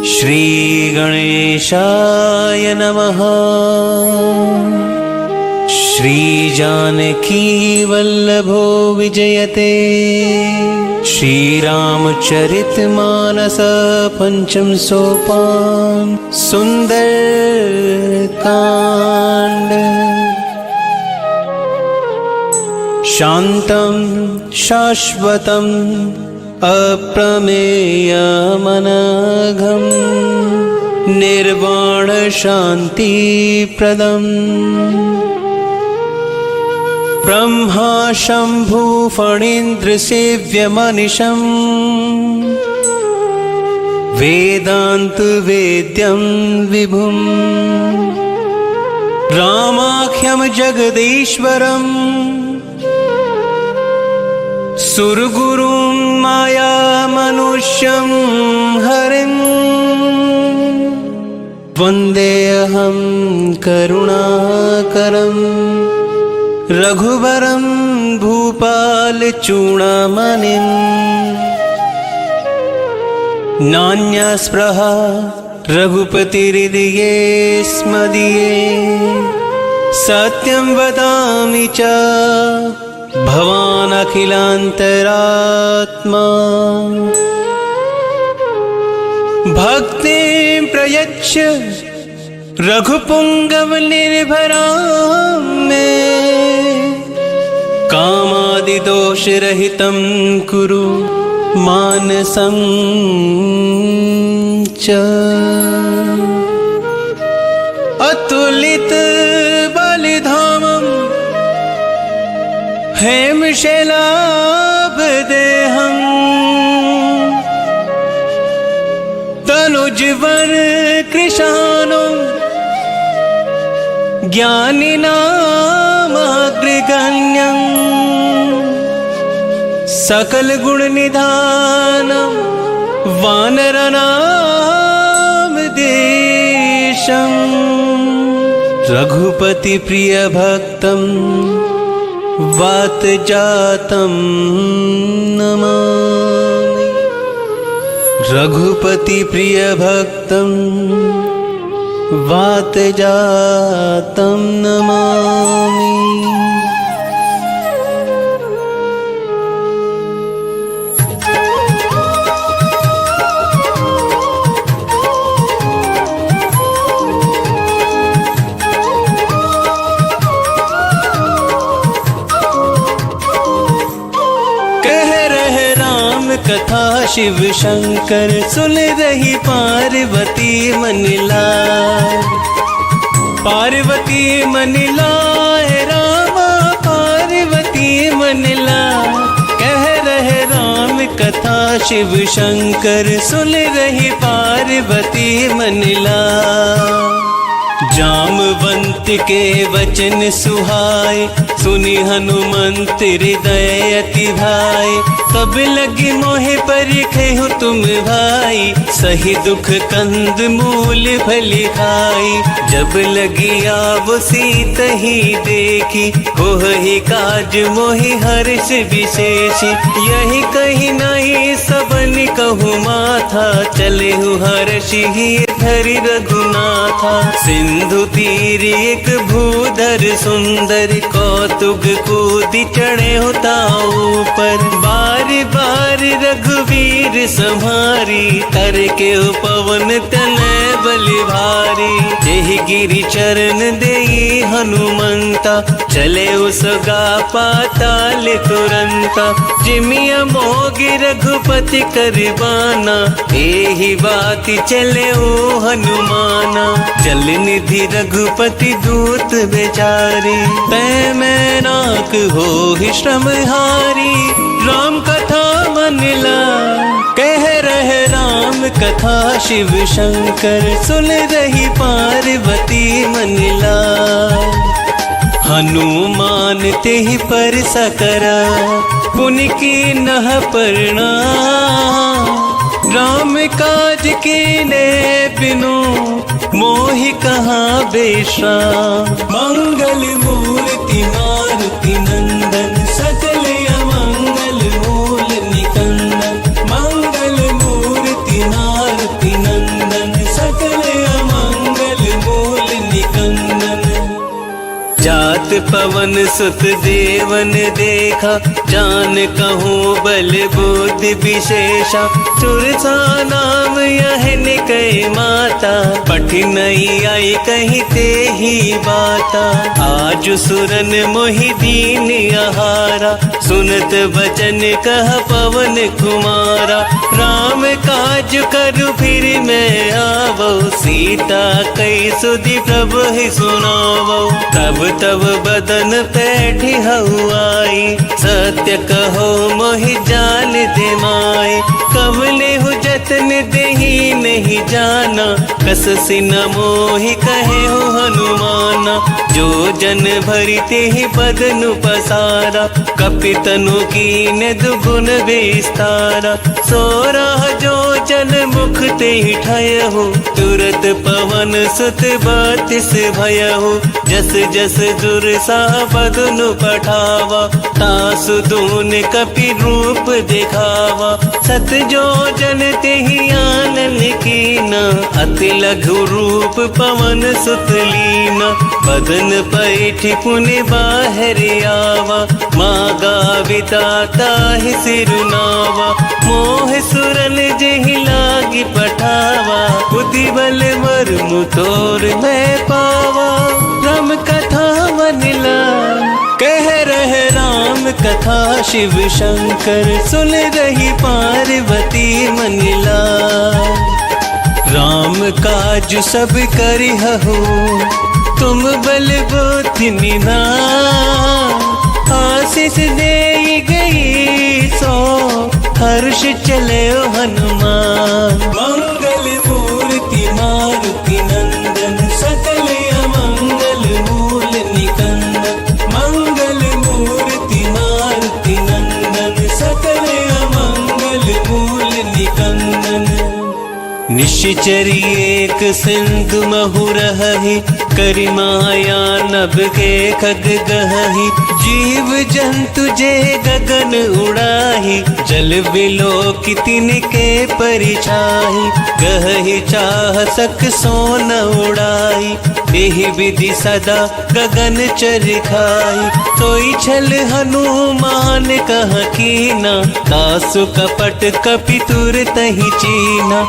श्री गणेशाय नमः। श्री जानकी वल्लभो विजयते। श्रीरामचरितमानस पंचम सोपान सुंदरकांड। शांतं शाश्वतं अप्रमेयमनघं निर्वाण शांतिप्रदम् ब्रह्मा शंभु फणीन्द्र सेव्यमनिशं वेदांत वेद्यं विभुं रामाख्यं जगदीश्वरम् सुरगुरुं माया मनुष्यं हरिं वन्देऽहं करुणाकरं रघुवरं भूपालचूडामणिं। नान्या स्पृहा रघुपतिहृदये स्मदीये। सत्यं वदामि च भवान् अखिलान्तरात्मा। भक्तिं प्रयच्छ रघुपुंगव निर्भरां मे। कामादिदोषरहितं कुरु मानसं च। अतुलित बलिधामं हेमशैलाभदेहं तनुजवर कृशानं ज्ञानिनामग्रगण्यं सकलगुणनिधानं वानरनामधीशं रघुपतिप्रियभक्तं वातजातं नमामि। रघुपतिप्रियभक्तं वातजातं नमामि। कथा शिव शंकर सुन रही पार्वती मन लाय। पार्वती मन लाय रामा पार्वती मन लाय। कह रहे राम कथा शिव शंकर सुन रही पार्वती मन लाय। जामवंत के वचन सुहाए सुनि हनुमंत हृदय अति भाई। तब लगी मोहे परिखे हो तुम भाई। सही दुख कंद मूल फल खाई। जब लगी आव सीत ही देखी हो ही काज मोहि हर्ष विशेष। यही कहीं नहीं सबन कहूँ माथा। चले हूँ हर्ष ही धरि रघुनाथा। सिंधु तीर एक भूधर सुंदर कौतुक कूदी चढ़े होता ऊपर। बार बार रघुवीर संहारी कर के पवन तनय बलि भारी। जेहि गिरि चरण देई हनुमंता चले उसगा पाताल तुरंता। जिमिया मोगी रघुपति करबाना एहि बात चले ओ हनुमाना। चल निधि रघुपति दूत बेचारी तै मैं नाक हो ही श्रमहारी। राम कथा मन लाय कह रहे राम कथा शिव शंकर सुन रही पार्वती मन लाय। हनुमान तेहि पर सकरा पुनि की नह प्रणाम। राम काज कीने बिनु मोहि कहाँ बेश्राम। मंगल मूर्ति मारुति नंदन सकल अमंगल मूल निकंदन। मंगल मूर्ति मारुति नंदन तात पवन सुत देवन देखा, जान कहूँ बल बुद्धि विशेषा। सुरसा नाम यह निकय माता, पठी नहीं आई कहीं ते ही बाता। आज सुरन मोहि दीन आहारा, सुनत वचन कह पवन कुमारा। राम काज करु फिर मैं आवो, सीता कई सुधि प्रभु ही सुनावो। तब तब बदन पैठी हऊ आई, सत्य कहो मोहि जान दे माय। कवले हु जतन देही नहीं जाना, कस सिन मोहि कहे हो हनुमाना। जो जन भरी तेहि बदनु पसारा, कपितनु कीन दुगुन विस्तारा। सोरह जो जन मुख तेहि ठयहु, तुरत पवन सुत बत्तीस भयहु। जस जस जुरसा बदनु पठावा, तासु दून कपि रूप दिखावा। सत जो जन तेहि आनन कीना, अति लघु रूप पवन सुत लीना। बदन पैठी पुनि बाहर आवा, मागा बिताता ही सिरुनावा। मोह सुरन जेहि लागी पठावा, बुद्धि बल मर्मु तोर मैं पावा। राम कथा वनिला कह रहे राम कथा, शिव शंकर सुन रही पार्वती मनिला। राम काज सब करिहु, तुम बल बुद्धि निधान। आशीष दे गई सो, हर्ष चले हनुमान। मंगल मूर्ति मारुति नंदन, सकल अमंगल मूल निकंदन। मंगल मूर्ति मारुति नंदन, सकल अमंगल मूल निकंदन। निश्चर एक सिंधु महु रहहि, करि माया नभ के खग गहहि। जीव जंतु जे गगन उड़ाहि, जल बिलोक तिनके परिछाहि। गहहि चाह सक सोन उड़ाई, एहि विधि सदा गगन चर खाई। सोई छल हनुमान कह कीना, दासु कपट कपि तुरत ही चीना।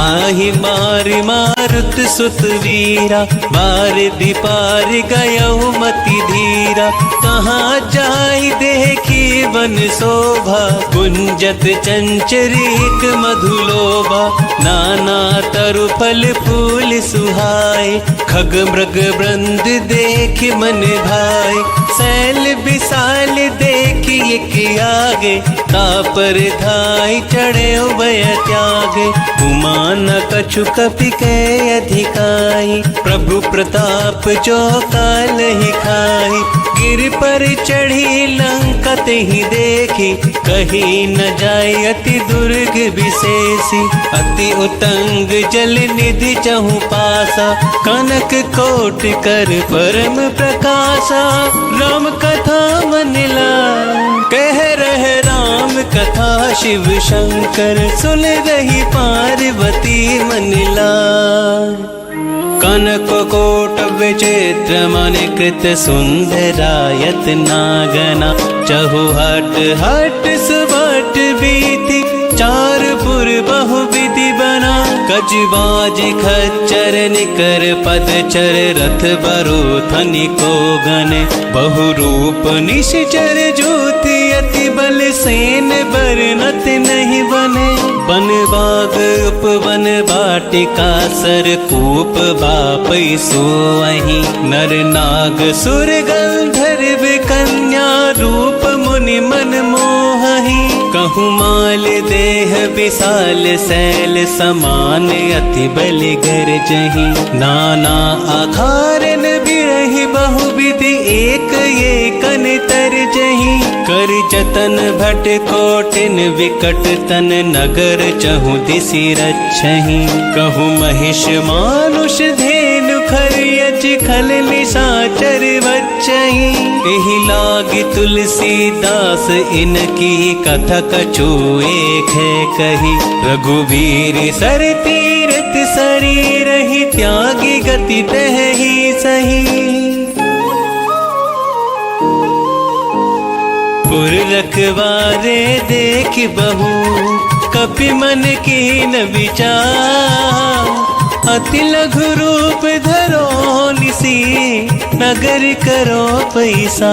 आहि मार मारुत सुत वीरा, मार दीपार गयउ मति धीरा। कहाँ जाई देखी वन शोभा, गुंजत चंचरीक मधुलोभा। नाना तरु फल फूल सुहाए, खग मृग वृंद देख मन भाए। सैल विशाल देखी एक आगे, तापर धाई चढ़े उभय त्यागे। उमा न कछु कपि के अधिकाई, प्रभु प्रताप जो काल ही खाई। गिर पर चढ़ी लंका तेहि देखी, कहीं न जाय अति दुर्ग विशेषी। अति उतंग जल निधि चहु पासा, कनक कोट कर परम प्रकाशा। राम कथा मनिला कह रहे राम कथा, शिव शंकर सुन रही पार्वती मनिला। कनक कोट विचित्र मनि कृत, सुंदरायत नागना। चहु हट हट सुबट बीति, चार पुर बहु विधि बना। कजबाज खच्चर निकर पदचर, रथ बरु थनिको गने। बहु रूप निश्चर ज्योति, अति बल सेन बरनत नहीं बने। बन बाग उपवन बाटिका, सर कूप बापै सोअहि। नर नाग सुर गंधर्व कन्या, रूप मुनि मन मोहहि। कहूँ माल देह विशाल, सैल समान अति बल गरजहि। नाना आकारन बिरहि बहुविधि, एक एकन तरजहि। कर जतन भट कोटिन विकट तन, नगर चहु दिसि रक्षहि। कहूँ महिष मानुष धेनु खरियच, खल निशाचर बच्चहि। एहि लागी तुलसीदास इनकी, कथा कछु एक है कही। रघुवीर सर तीरथ शरीर ही, त्यागी गति तह ही सही। पुर रखवारे देख बहू कपि मन की न विचार। अति लघु रूप धरो निसी नगर करो पैसा।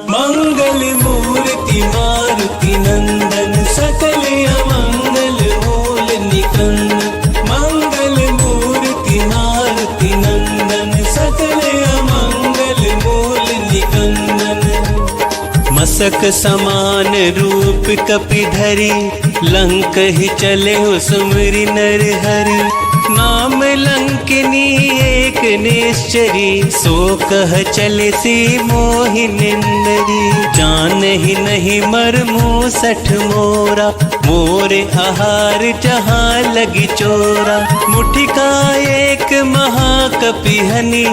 मंगल मूर्ति मारुति नंदन सकल अमंगल मूल निकंदन। मंगल मूर्ति मारुति नंदन सकल अमंगल मूल निकंदन। मसक समान रूप कपि धरी लंक ही चले हो सुमरि नर हरि। नाम लंकिनी एक निश्चरी सो कह चले सी मोहिनिंदरी। जान ही नहीं मरमु सठ मोरा मोरे आहार जहाँ लगी चोरा। मुठिका एक महाकपि हनि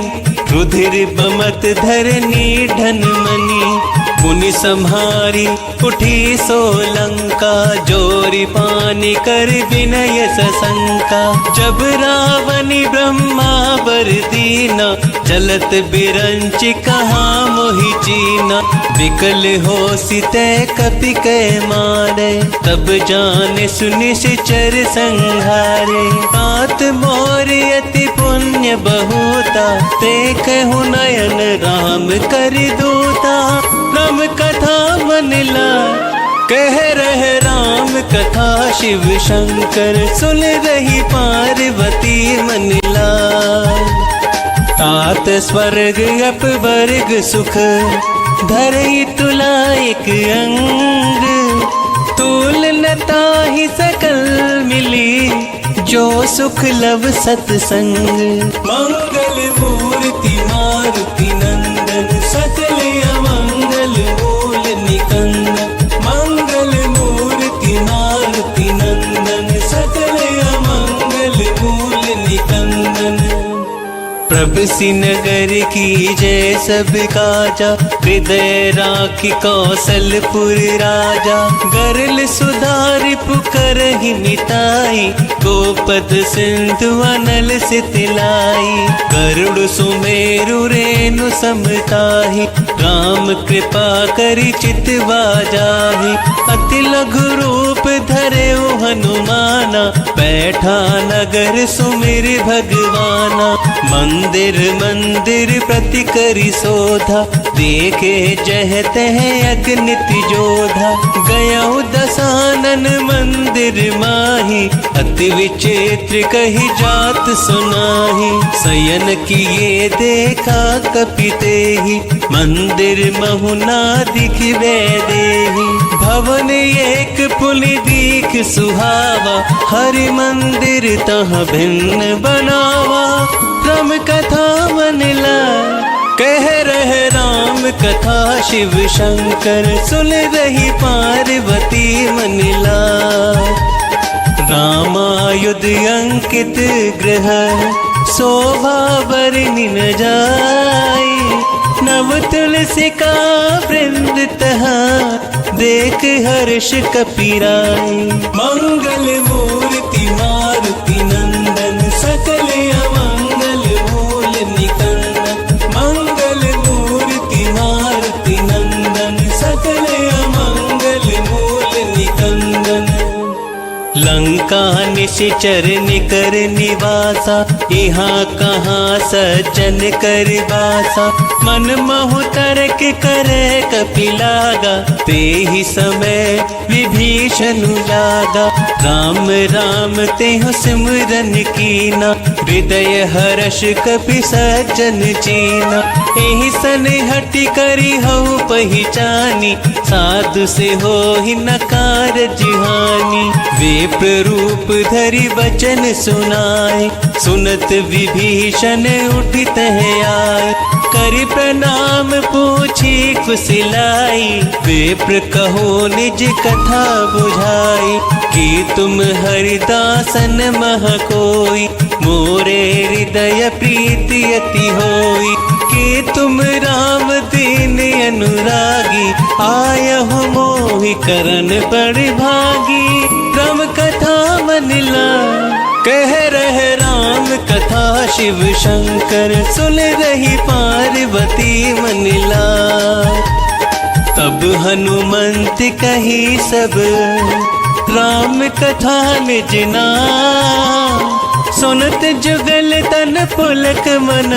रुधिर बमत धरनी धन मनी। मुनि संहारी उठी सोलंका जोरी पानी कर विनय सशंका। जब रावणी ब्रह्मा वर दीना चलत बिरंच कहाँ मोहि चीना। विकल हो सीते कपि कै मारे तब जाने सुनिश्चर संहारे। तात मोर अति पुण्य बहुता ते कहु नयन राम कर दूता। राम कथा मनला कह रहे राम कथा शिव शंकर सुन रही पार्वती मनला। तात स्वर्ग अपवर्ग सुख धरई तुला एक अंग। तूल नता ही सकल मिली जो सुख लव सत्संग। मंगल मूर्ति मारुति नंदन सकल अमंगल मूल निकंदन। मंगल मूर्ति मारुति नंदन सकल अमंगल मूल निकंदन। प्रभु सिनगर की जय सब काजा हृदय राखी कौशलपुर राजा। गरल सुधारि पुकर ही मिताई गोपद सिंधु अनल से तिलाई। गरुड़ सुमेरु रेणु समताहि राम कृपा करि चितवा जाहि। अति लघु रूप धरे हनुमाना बैठा नगर सुमिर भगवाना। मंदिर मंदिर प्रति करि शोधा देखे जह तह अगनित जोधा। गया दसानन मंदिर माही अति विचित्र कही जात सुनाही। शयन किए देखा कपि तेहि मंदिर महुना दिखबे देहि। भवन एक पुनि दीख सुहावा हरि मंदिर तहाँ भिन्न बनावा। राम कथा मनला कह रहे राम कथा शिव शंकर सुन रही पार्वती मनला। रामायुध अंकित ग्रह शोभा बरनि न जाई। नव तुलसी का वृंद तहाँ देख हर्ष कपिराई। मंगल मूर्ति मारुति नंदन सकल अमंगल मूल निकंदन। मंगल मूर्ति मारुति नंदन सकल अमंगल मूल निकंदन। लंका निश्चर निकर निवासा यहाँ कहाँ सज्जन कर बासा। मन महु तर्क करे कपि लागा ते ही समय विभीषण लागा। राम राम तेह सिमरन कीना हृदय हर्ष कपि सज्जन चीना। एहि सन हटि करि हऊ पहिचानी साधु से हो ही नकार जिहानी। विप्र रूप धरि वचन सुनाए सुनत विभीषण उठित है आए। करि प्रणाम पूछी कुशलाई विप्र कहो निज कथा बुझाई। कि तुम हरिदासन मह कोई मोरे हृदय प्रीति अति होई। कि तुम राम दीन अनुरागी आय हो मोहि करन बड़ भागी। राम कथा मनला कह रहे राम कथा शिव शंकर सुन रही पार्वती मनला। तब हनुमंत कही सब राम कथा निज नाम। सुनत जुगल तन पुलक मन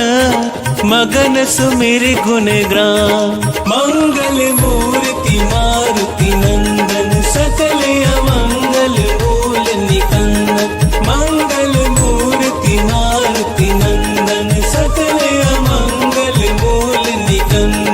मगन सुमिर गुण ग्राम। मंगल मूर्ति मारुति नंदन सकल अमंगल मूल निकंदन। मंगल मूर्ति मारुति नंदन सकल अमंगल मूल निकंदन।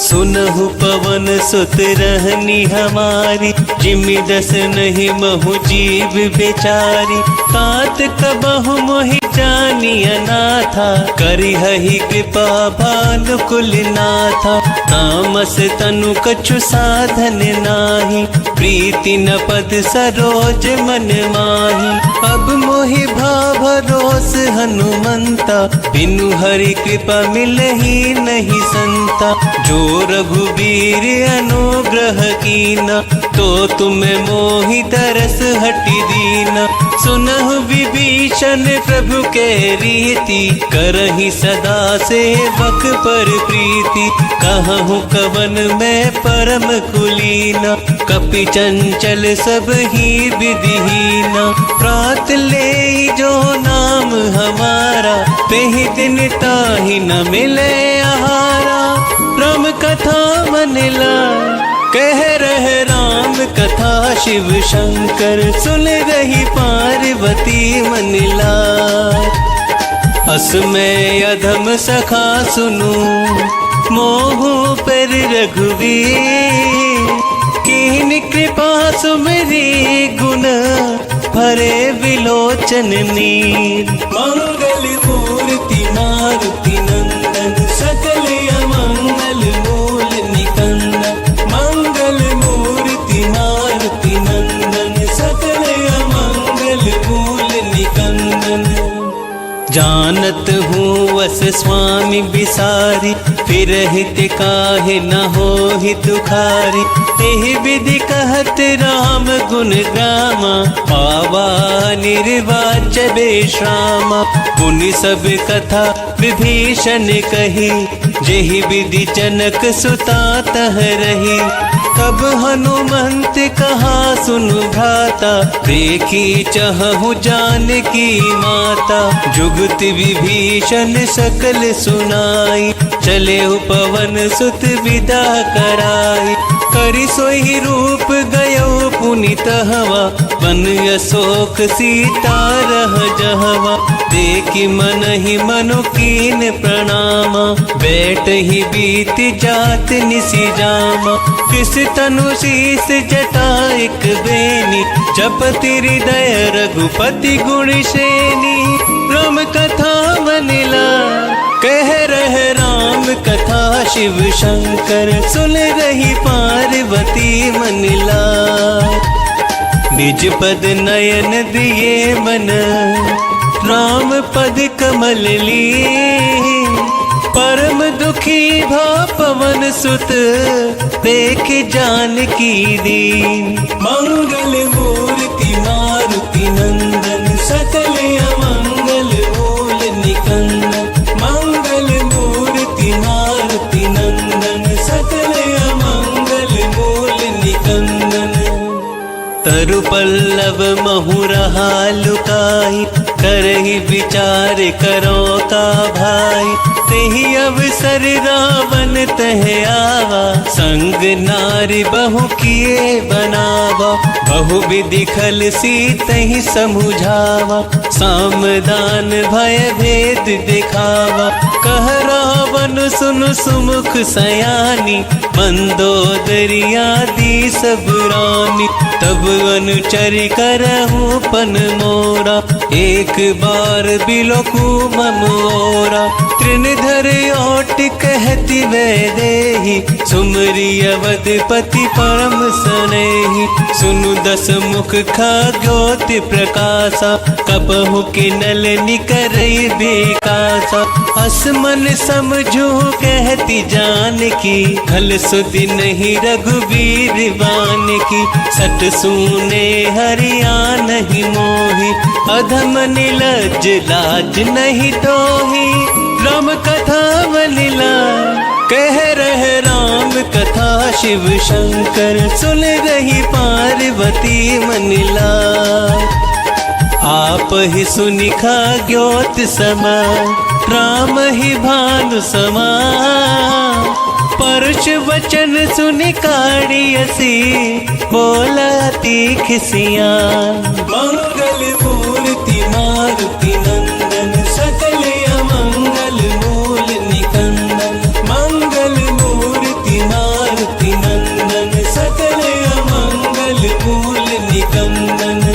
सुनहु पवन सुत रहनी हमारी जिमि दस नहीं महु जीव बेचारी। तात कबहु मोहि जानी अनाथा करिहहि कृपा भानुकुल नाथा। तामस तनु कछु साधन नाही प्रीति न पद सरोज मन माही। अब मोहि भाव भरोस हनुमंता बिनु हरि कृपा मिलहि नहीं संता। जो रघुबीर अनुग्रह कीना तो तुम मोहि तरस हटि दीना। सुनहु विभीषण प्रभु के रीति करहि सदा सेवक पर प्रीति। कहूँ कवन मैं परम कुलीना कपि चंचल सब ही विधिहीना। प्रात ले जो नाम हमारा तेहि दिन ताहि न मिले आहारा। राम कथा मनिला कह रहे राम कथा शिव शंकर। सुन रही पार्वती मनिला असमय अधम सखा सुनु मोहु पर रघुवीर। कीन कृपा सुमरी गुण भरे विलोचन नीर। मंगल मूर्ति मारुति नंदन सकल अमंगल मूल निकंदन। मंगल मूर्ति मारुति नंदन सकल अमंगल मूल निकंदन। जानत हूँ वस स्वामी बिसारी फिर हित काहे न हो हि दुखारी। एहि विधि कहत राम गुण ग्रामा पावा निर्वाच बेश्रामा। पुनि सब कथा विभीषण कही जेहि विधि जनक सुता तह रही। तब हनुमंत कहा सुनु भ्राता देखी चहु जानकी माता। जुगत विभीषण सकल सुनाई चले पवन सुत विदा कराई। करि सोई रूप गयो पुनित हवा बन अशोक सीता रह जहवा। देखि मन ही मनु कीन प्रणामा बैठ ही बीत जात निसी जामा। किस तनु शीस जटाइक बेनी जपति हृदय रघुपति गुण श्रेणी। राम कथा मनिला कह रहे राम कथा शिव शंकर। सुन रही पार्वती मनिला निज पद नयन दिए मन राम पद कमल ली। परम दुखी भा पवन सुत देख जानकी दीन। मंगल मूर्ति मारुति नंदन सकल अमंगल मूल निकंदन। मंगल मूर्ति मारुति नंदन सकल अमंगल मूल निकंदन। तरु पल्लव महु रहा लुकाई करहि विचार करो का भाई। तेहि अवसर रावण तह आवा संग नारी बहु किए बनावा। बहु विधि खल सीतहि समुझावा सामदान भय भेद दिखावा। कह रावण सुन सुमुख सयानी मंदोदरी आदि सब रानी। तब अनुचर करहूँ पन मोरा एक बार बिलोकु मम ओरा। तृणधर ओट कहती वैदेही सुमरी अवधपति परम सनेही। सुनु दस मुख खगोति प्रकाशा कबहु किनल निकरई बेकासा। असमन समझू कहती जानकी खल सुधि नहीं रघुवीर बान की। सट सुने हरिया नहीं मोही अधम निलज लाज नहीं तोही। राम कथा मनिला कह रहे राम कथा शिव शंकर, सुन रही पार्वती मनिला। आप ही सुनिखा ज्योत समा, राम ही भानु समा। परुष वचन सुनि काढ़ियसी, बोला तीख सिया। मंगल मूर्ति मारुति नंदन, सकल अमंगल मूल निकंदन। मंगल मूर्ति मारुति नंदन, सकल अमंगल मूल निकंदन।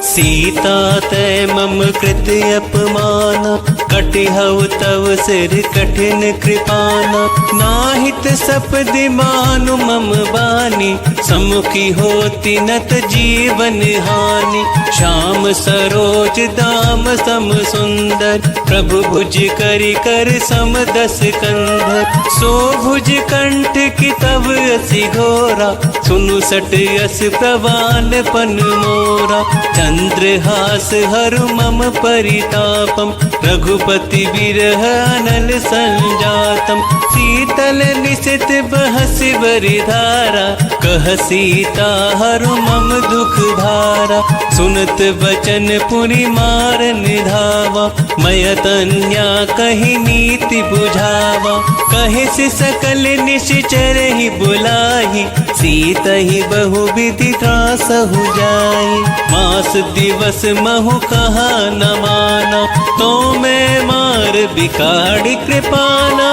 सीता तै मम कृत अपमान, कटिहउ तव सिर कठिन कृपाना। नाहित सपदि मानु मम बानी, सम्मुखी होती नत जीवन हानि। श्याम सरोज दाम सम सुंदर, प्रभु भुज करि कर सम दस कंधर। सो भुज कंठ की तव असि घोरा, सुनु सट यस प्रवान पन मोरा। चंद्रहास हरु मम परितापम, रघुपति बिरह अनल संजातम। शीतल निशित बहसि बरिधारा, कह सीता हरु मम दुख भारा। सुनत बचन पुनि मारन धावा, मय तन्या कहि नीति बुझावा। कहे से सकल निश्चर ही बुलाही, सीत ही बहु विधि त्रासहु जाई। मास दिवस महु कहा न माना, तो मैं मार बिकाड़ी कृपाना।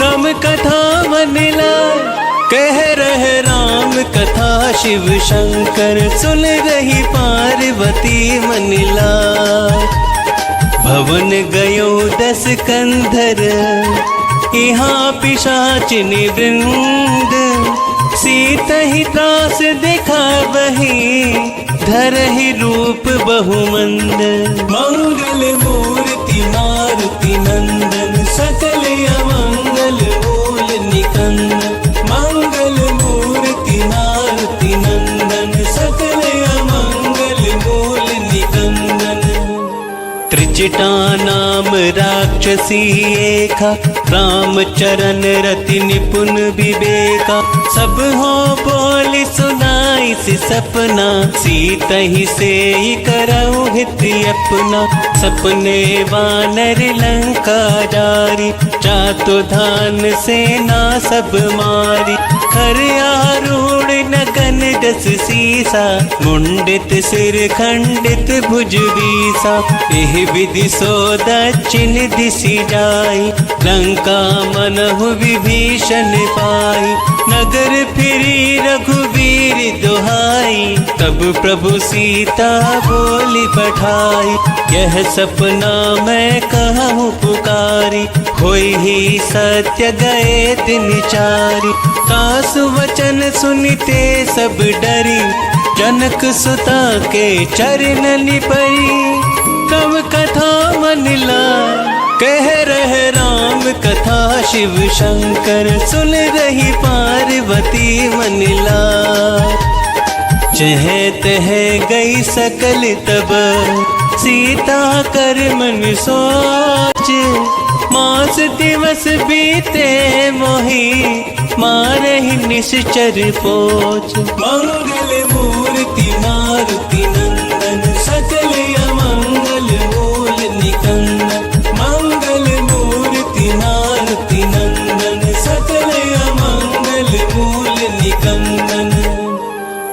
राम कथा मन लाय, कह रहे राम कथा शिव शंकर, सुन रही पार्वती मन लाय। भवन गयो 10 कंधर, यहाँ पिशाचिनी वृंद। सीत ही त्रास देखा वही, धरहि रूप बहुमंद। मंगल मूर्ति मारुति नंदन, सकल अमंगल मूल निकंदन। मंगल मूर्ति मारुति नंदन, सकल अमंगल मूल निकंदन। त्रिजटा नाम राक्षसी एका, राम चरण रति निपुण विवेका। सब हो बोली सुनाई सी सपना, सीत ही से करऊ हित अपना। सपने वानर लंका जारी, चातु धान सेना सब मारी। खर आरूढ़ नगन 10 सीसा, मुंडित सिर खंडित भुज बीसा। एह विधि सो दक्षिण दिशि जाई, लंका मनहु विभीषण पाई। नगर फिरी रघुवीर दुहाई, तब प्रभु सीता बोली पठाई। यह सपना मैं कहूँ पुकारी, होई ही सत्य गए दिन चारि। तासु वचन सुनिते सब डरी, जनक सुता के चरण परी। तब कथा मन लाय, कह रहे राम कथा शिव शंकर, सुन रही पार्वती मन लाय। चह तह गई सकल तब, सीता कर मन सोच। मास दिवस बीते मोही, मारहि निश्चर पोच। मंगल मूर्ति मारुति नंदन, सकल अमंगल मूल निकंदन। मंगल मूर्ति मारुति नंदन, सकल अमंगल मूल निकंदन।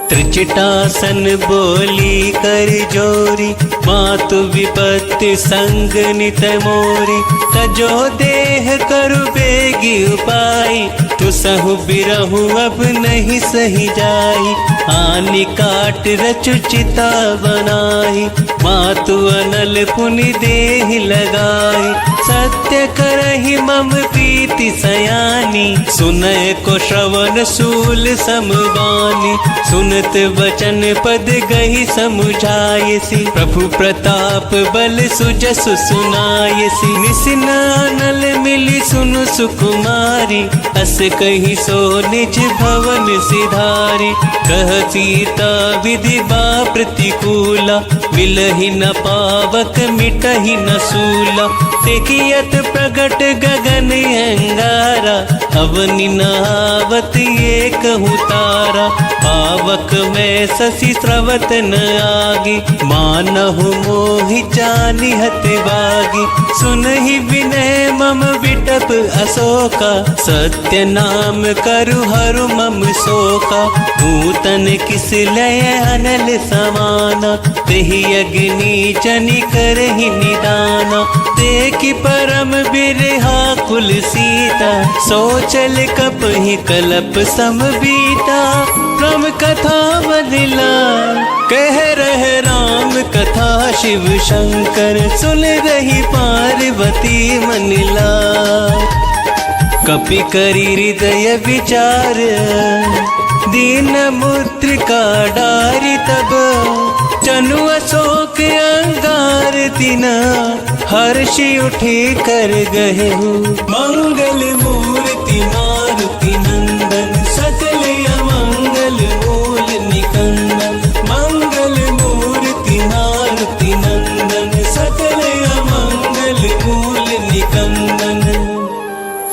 त्रिजटासन बोली कर जोरी, मातु विपत्ति संग नित मोरी। तजो देह करु बेगी उपाई, तु सहु बिरहु अब नहीं सही जाई। आनि काट रचु चिता बनाई, मातु अनल पुनि देहि लगाई। सत्य करहि मम प्रीति सयानी, सुनय को श्रवण सूल समबानी। सुनत वचन पद गही समुझायसी, प्रभु प्रताप बल सुजसु सुनायसी। निसिनानल मिली सुनु सुकुमारी, अस कही सो निज भवन सिधारी। कह सीता विधि बा प्रतिकूला, मिलहि न पावक मिटहि न सूला। टिकियत प्रगट गगन अंगारा, अवनि नहावत ये कहूँ तारा। आवक में शशि स्रवत न आगी, मानहु मोहि जानिहत बागी। सुनहि विनय मम विटप अशोका, सत्य नाम करु हरु मम शोका। नूतन किस लय अनल समाना, तेहि अग्नि जनि करहि निदाना। देखि परम बिरहा कुल सीता, सोचल कपहि कलप सम बीता। राम कथा बदला कह रहे राम कथा, शिव शंकर सुन रही पार्वती मनिला। कपि करी हृदय विचार, दीन मुद्रिका डारी तब। जनु अशोक अंगार तिना, हर्षि उठे कर गहे हो। मंगल मूर्ति मारुति नंदन, सकल अमंगल मूल निकंदन। मंगल मूर्ति मारुति नंदन, सकल अमंगल मूल निकंदन।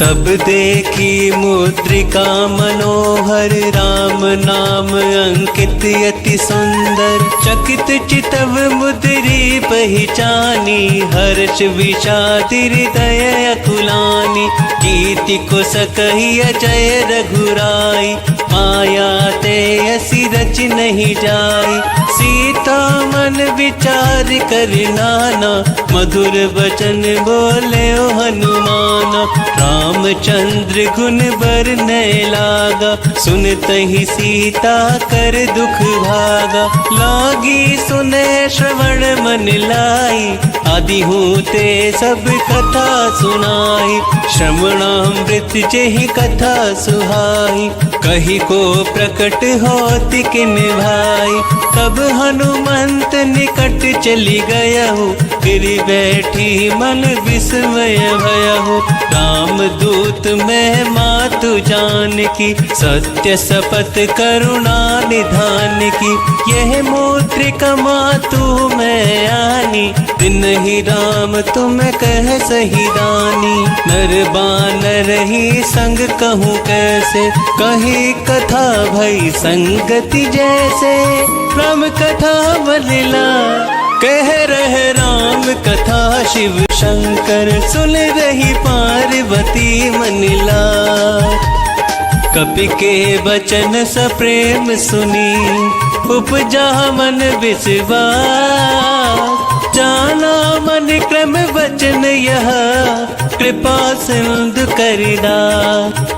तब देखी मुद्रिका मनोहर, राम नाम अंकित अति सुंदर। चकित चितव मुद्री पहचानी, हर्ष विषाद हृदय अकुलानी। कीर्ति को सकहि अजय रघुराई, माया ते असी रच नहीं जाई। सीता मन विचार कर नाना, मधुर वचन बोले ओ हनुमाना। रामचंद्र गुण बरनय लागा, सुनतहि सीता कर दुख भागा। लागी सुने श्रवण मन लाई, आदि होते सब कथा सुनाई। श्रवणामृत जेहि कथा सुहाई, कही को प्रकट होति किन भाई। तब हनुमंत निकट चली गया हो, गिर बैठी मन विस्मय भया हो। राम दूत मैं मातु जान की, सत्य शपथ करुणा निधान की। यह मुद्रिका मातु मैं आनी, दिन ही राम तुम कह सही दानी। नर बानर ही संग कहूँ कैसे, कही कथा भई संगति जैसे। राम कथा बलिला कह रहे राम कथा, शिव शंकर सुन रही पार्वती मनिला। कपि के बचन सप्रेम सुनी, उपजा मन विश्वास। जाना मन क्रम वचन यह, कृपा सिंधु करिदा।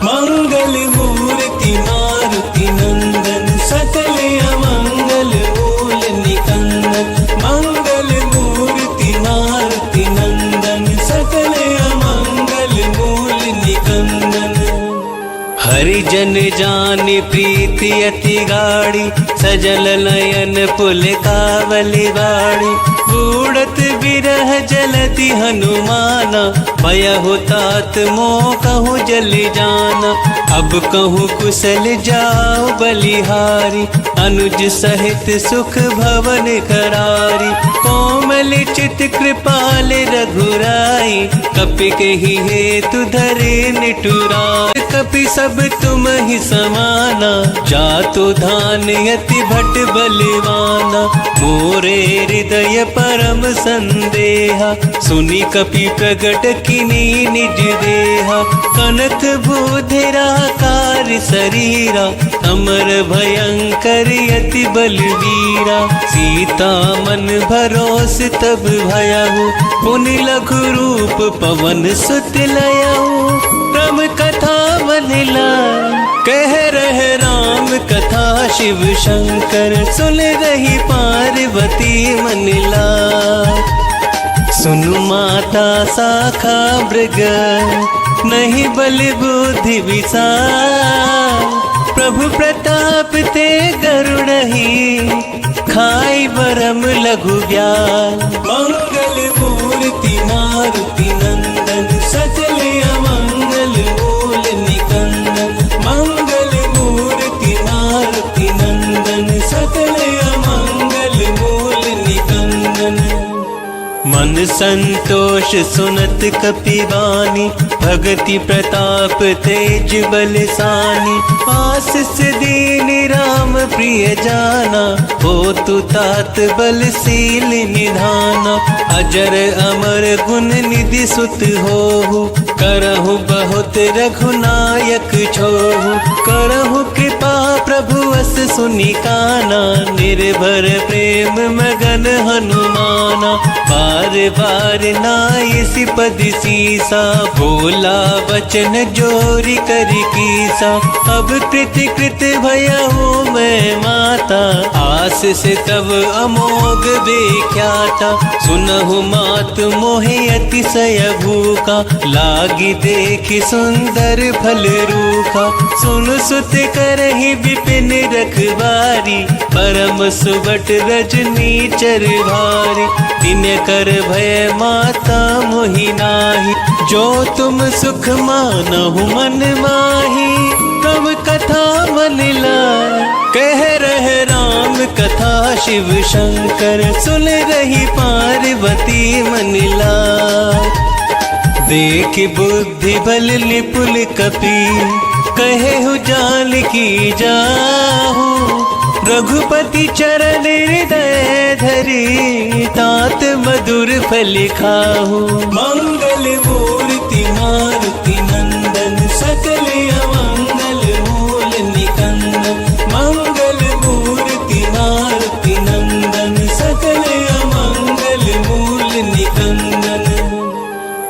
मंगल मूर्ति मारुति नंदन, सकल अमंगल मूल निकंदन। मंगल मूर्ति मारुति नंदन, सकल अमंगल मूल निकंदन। हरिजन जानि प्रीति अति गाढ़ी, सजल नयन पुल कावली बाड़ी। उड़त बिरह जलति हनुमाना, भयहु तात मोह कहूँ जल जाना। अब कहूँ कुशल जाओ बलिहारी, अनुज सहित सुख भवन करारी। कोमल चित कृपाल रघुराई, कपि कहि हेतु धरे निठुराई। कपि सब तुम ही समाना, जातु धान यति भट बलवाना। मोरे हृदय परम संदेहा, सुनी कपि प्रगट किनी निज देहा। कनक भूधरा कार शरीरा, अमर भयंकर यति बलवीरा। सीता मन भरोस तब भयहु, पुनि लघु रूप पवन सुत लयहु। राम कथा बलिला कह रहे राम कथा, शिव शंकर सुन रही पार्वती मनिला। सुनु माता शाखा मृग, नहीं बल बुद्धि विशाल। प्रभु प्रताप ते गरुड़हि, खाई बरम लघु ब्याल। मंगल मूर्ति मारुति नंदन, सकल अमंगल मूल निकंदन। मंगल मूर्ति मारुति नंदन, सकल अमंगल मूल निकंदन। मन संतोष सुनत कपिवानी, भगति प्रताप तेज बलसानी। आशीष दीन राम प्रिय जाना, हो तु तात बलशील निधाना। अजर अमर गुण निधि सुत होहु, करहु बहुत रघुनायक छोहु। करहु कृपा प्रभु अस सुनि काना, निर्भर प्रेम मगन हनुमाना। बार बार नाई सिपद सीसा, बोला वचन जोरी कर कीसा। अब कृत कृत भयहु मैं माता, आस से तब अमोघ विख्याता। सुनहु मात मोहे अतिशय भूखा, लागी देखि सुंदर फल रूखा। सुन सुत करहि विपिन रखवारी, परम सुबट रजनी चर भारी। दिन कर भय माता मोहि नाही, जो तुम सुख मानहु मन माही। तब कथा मन लाय, कह रहे राम कथा शिव शंकर। सुन रही पार्वती मन लाय, देख बुद्धि बल निपुल कपि। कहेहु जान की जाहू, रघुपति चरण हृदय धरी। तात मधुर फल खाहू, मंगल मूर्ति मारुति नंदन। सकल अमंगल मूल निकंदन, मंगल मूर्ति मारुति नंदन। सकल अमंगल मूल निकंदन।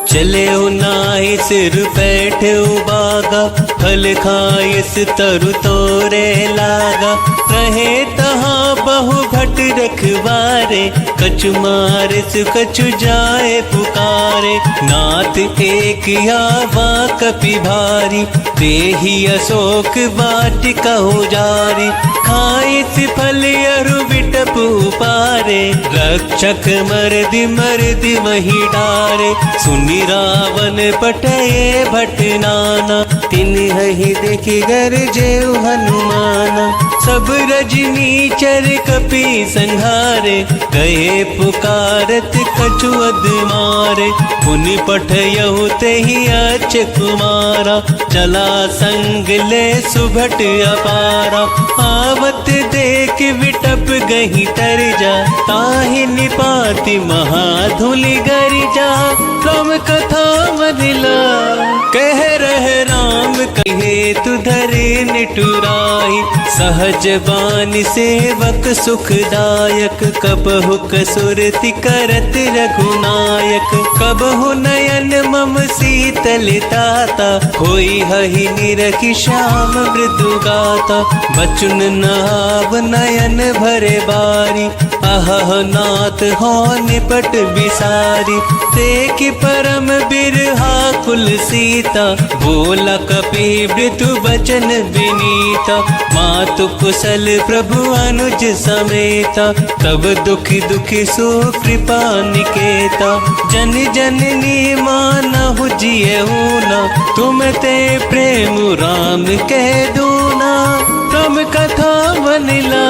चले नाहि सिर बैठे बागा, फल खायस तरु तोरे लागा। रहे तहाँ बहु भट रखवारे, कछु मारिस कछु जाए पुकारे। नाथ एक आवा कपि भारी, देहि अशोक वाटिका जारी। खाइस फल अरु बिटप उपारे, रक्षक मर्दि मर्दि वही डारे। सुनि रावण पटये भट नाना, तिन्हि देखि गरजे हनुमाना। सब रजनी चर कपि संहारे, गए पुकारत कछु अद मारे। पुनि पठयहु तेहि अच्छ कुमारा, चला संग ले सुभट अपारा। आवत देख विटप गही तर जा, ताहि निपाति महाधुलि गरिजा। राम कथा मदिला, कह रहे राम कहे तु धरे निटुराई। सहज बानी सेवक सुखदायक, कबहु कसुरति करत रघुनायक। कबहु नयन मम शीतल ताता, होई हहि निरखि श्याम मृदु गाता। बचन नाव नयन भरे बारी, अहह नाथ हो निपट बिसारी। देख परम बिरहा कुल सीता, बोला कपि मृदु बचन विनीता। मातु कुशल प्रभु अनुज समेता, तब दुखी दुखी सो कृपा निकेता। जन जननी मानहु जियहु ना, तुम ते प्रेम राम कह दूना। राम कथा बनिला,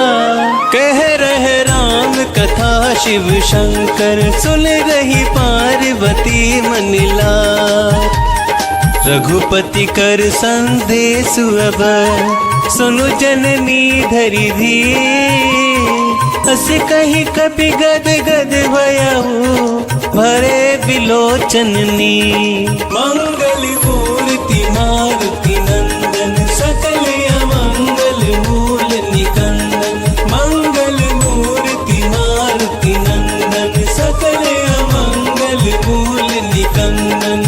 कह रहे राम कथा शिव शंकर। सुन रही पार्वती मनिला, रघुपति कर संदेश अब। सुनु जननी धरि धीर, अस कही कपि गद गद भयहु, भरे विलोचननी। मंगल मूर्ति मारुति नंदन, सकल अमंगल मूल निकंदन। मंगल मूर्ति मारुति नंदन, सकल अमंगल मूल निकंदन।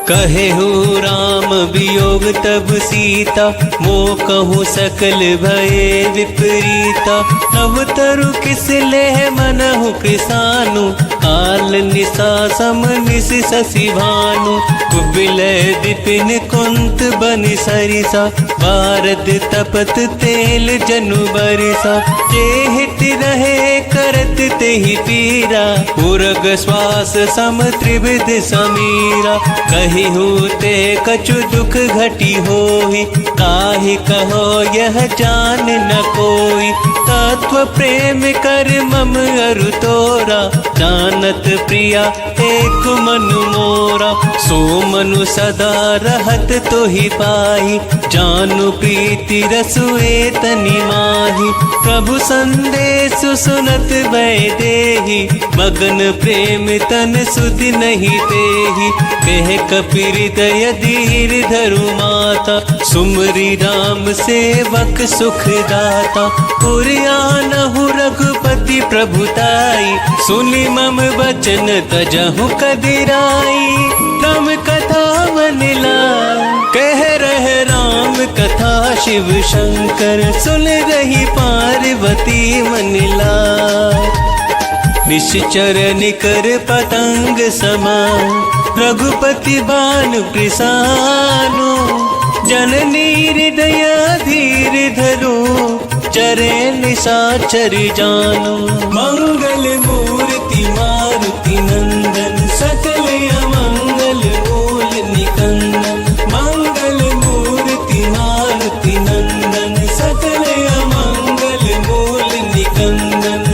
कहेहु राम वियोग तब सीता, मोकहु सकल भये विपरीता। अवतरु किस लेह मनहु कृसानु, काल निशा सम निश शशि भानु। कुबिलय विपिन कुंत बनि सरिसा, बारद तपत तेल जनु बरिसा। जेहित रहे करत तेहि पीरा, उरग श्वास सम त्रिविध समीरा। कहिहु ते कछु दुख घटी होई, काहि कहो यह जान न कोई। तत्व प्रेम कर मम अरु तोरा, जान जानत प्रिया एक मन मोरा, सो मनु सदा रहत तो ही पाई, जानु प्रीति रसुए तनि माही। प्रभु संदेश सुनत वैदेही, मगन प्रेम तन सुधि नहीं तेहि। कह कपि हृदय धीर धरु माता, सुमरि राम सेवक सुख दाता। पुरियानहु रघुपति प्रभुताई, सुनि मम वचन तजहु कदिराई। राम कथा वनिला कह रहे राम कथा, शिव शंकर सुन रही पार्वती मनिला। निश्चर निकर पतंग समान, रघुपति बानु कृसानु। जननी हृदय धीर धरो, चरे निशाचर जानो। मंगल मूर्ति मारुति नंदन, सकल अमंगल मूल निकंदन। मंगल मूर्ति मारुति नंदन, सकल अमंगल मूल निकंदन।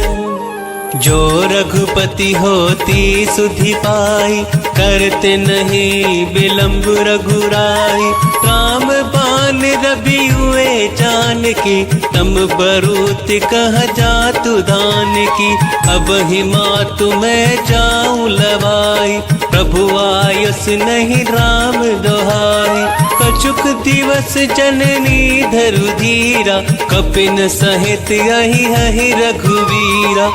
जो रघुपति होती सुधि पाई, करते नहीं विलंब रघुराई। राम बान रवि हुए जानकी, तम बरूत कह जातु दान की। अब ही मातु मैं जाऊं लवाई, प्रभु आयुष नहीं राम दोहाई। कछुक दिवस जननी धरु धीरा, कपिन सहित यही हहि रघुवीरा।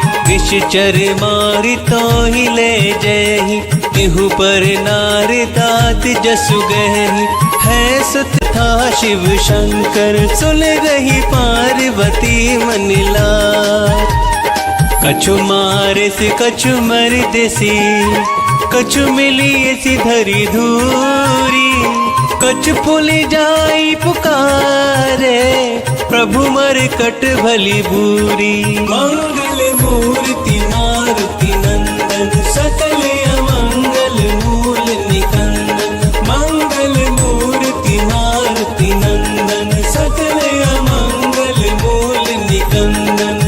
निश्चर मारि तो ही ले जहि, तिहु पर नार तात जसु गहि। है सुत था शिव शंकर, सुन रही पार्वती मनिला। कछु मारे से कछु मर देसी, कछु मिली सी धरी धूरी। कछु फूल जाई पुकारे, प्रभु मर कट भली बूरी। मंगल मूर्ति मारुति नंदन, सकल अमंगल मूल निकंदन। मंगल मूर्ति मारुति नंदन, सकल अमंगल मूल निकंदन।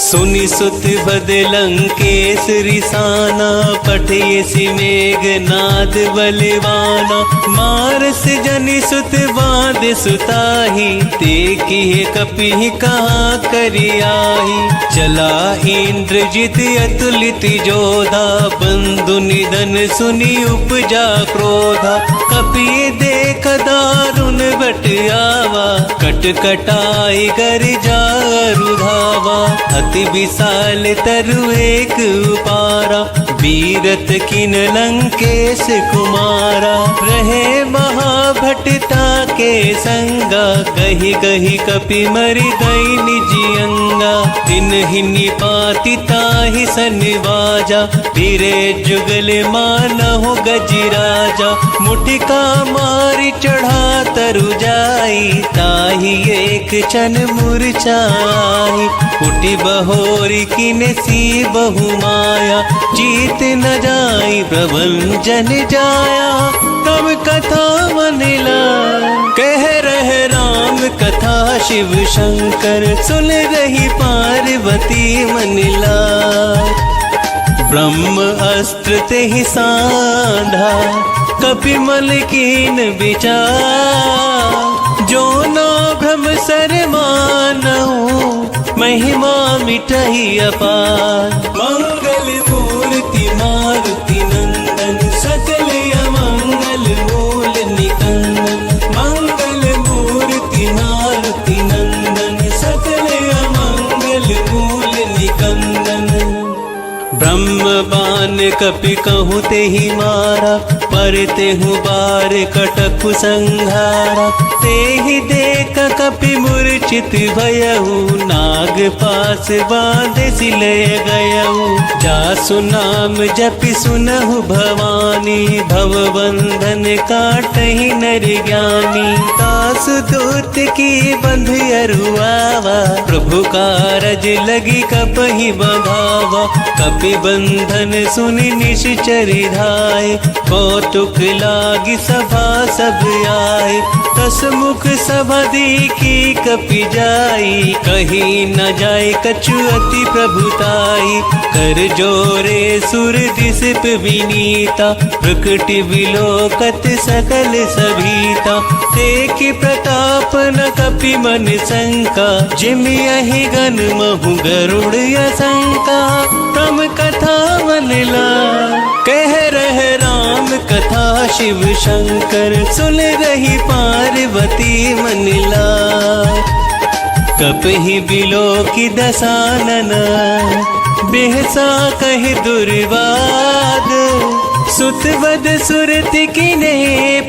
सुनि सुत बद लंकेश रिसाना, पठिए सि मेघनाद बलवाना। मारस जनि सुत बांध सुताही, देखिए कपि कहाँ करि आही। चला इंद्रजित अतुलित जोधा, बंधु निधन सुनि उपजा क्रोधा। कपि देख दारुण बट आवा, कट कटाई कर जारु धावा। अति विशाल तरु एक उपारा, वीरत किन लंकेश कुमारा। रहे महाभटता के संगा, कही कही कपि मरि गई निजी अंगा। दिन ही निपाति ताहि सनिवाजा, धीरे जुगल मानहु गजराजा। मुटिका मारी चढ़ा तरु जाई, ताहि एक क्षण मूर्छाई। उठी बहोरी किन सी बहु माया, जीत न जाई प्रभंजन जाया। तब कथा मनिला कह रहे राम कथा, शिव शंकर सुन रही पार्वती मनिला। ब्रह्म अस्त्र ते ही सांधा, कपि मल कीन विचार। जो ना भ्रम सर मानहु, महिमा मिटहि अपार। मंगल मूर्ति मारुति नंदन, सकल अमंगल मूल निकंदन। मंगल मूर्ति मारुति नंदन, सकल अमंगल मूल निकंदन। ब्रह्म बान कपि कहूँ ते ही मारा, पर तेहु बार कटकु संघारा। ते ही देख कपि मूर्छित भयहु, नाग पास बांधे सिलय गयहु। जासु नाम जपि सुनहु भवानी, भव बंधन काटहि नर ज्ञानी। तासु दूत की बंध अरुआवा, प्रभु कारज लगी कपहि बंधावा। कपि बंधन सुनि निश्चर धाय, कौतुक लागी सभा सब आए। दस मुख सभा देखी कपि जाई, कहीं न जाए कछु अति प्रभुताई। कर जोरे सुर दिसप विनीता, प्रकटि विलोकत सकल सभीता। देखि प्रताप न कपि मन शंका, जिमि यहि गण महु गरुड़ असंका। प्रम कथा मनला कह रहे राम कथा, शिव शंकर सुन रही पार्वती मनला। कपहि बिलोकि दसानन, बेहसा कहि दुर्वाद। सुतवद सुरति किने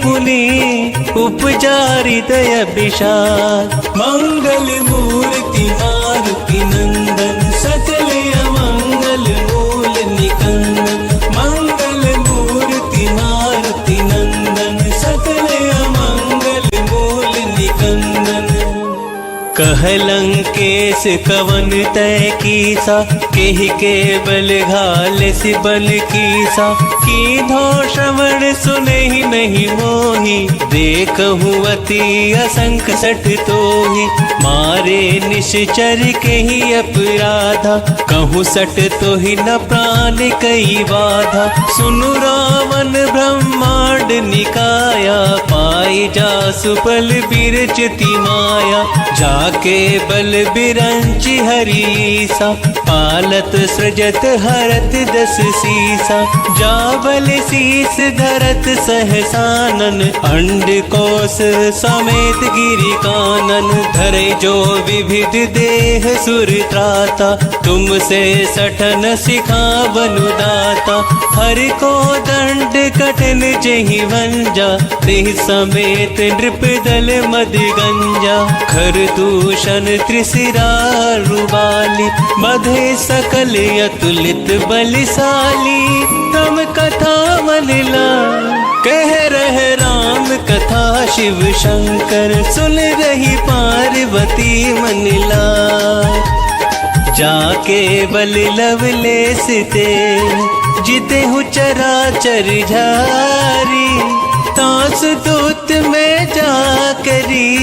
पुनि, उपचारि दय विषाद। मंगल मूर्ति मारुति नंदन, सकल अमंगल मूल निकंदन। मंगल मूर्ति मारुति नंदन, सकल अमंगल मूल निकंदन। कहलंकेश कवन तय कीसा, केहि के बल घाल सिबल कीसा। कीधो श्रवण सुनहि नहीं मोहि, देखहु अति असंख सठ तोहि। मारे निश्चर केहि अपराधा, कहूँ सठ तोहि न प्राण कई बाधा। सुनु रावण ब्रह्मांड निकाया, पाई जासु बल बिरचति माया। जाके बल बिरंचि हरीसा, पालत सृजत हरत दस सीसा। जा बल शीस धरत सहसानन, अंड कोश समेत गिरि कानन। धरे जो विविध देह सुर त्राता, तुमसे सठन सिखावनु दाता। हरि को दंड कठिन जहि वंजा, तेहि समेत नृप दल मद गंजा। खर दूषण त्रिशिरा रुबाली, बधे सकल अतुलित बलिशाली। तम कथा मनला कह रहे राम कथा, शिव शंकर सुन रही पार्वती मनला। जाके बल लवलेस ते, जिते हु चराचर झारी। तास दूत में जाकरी,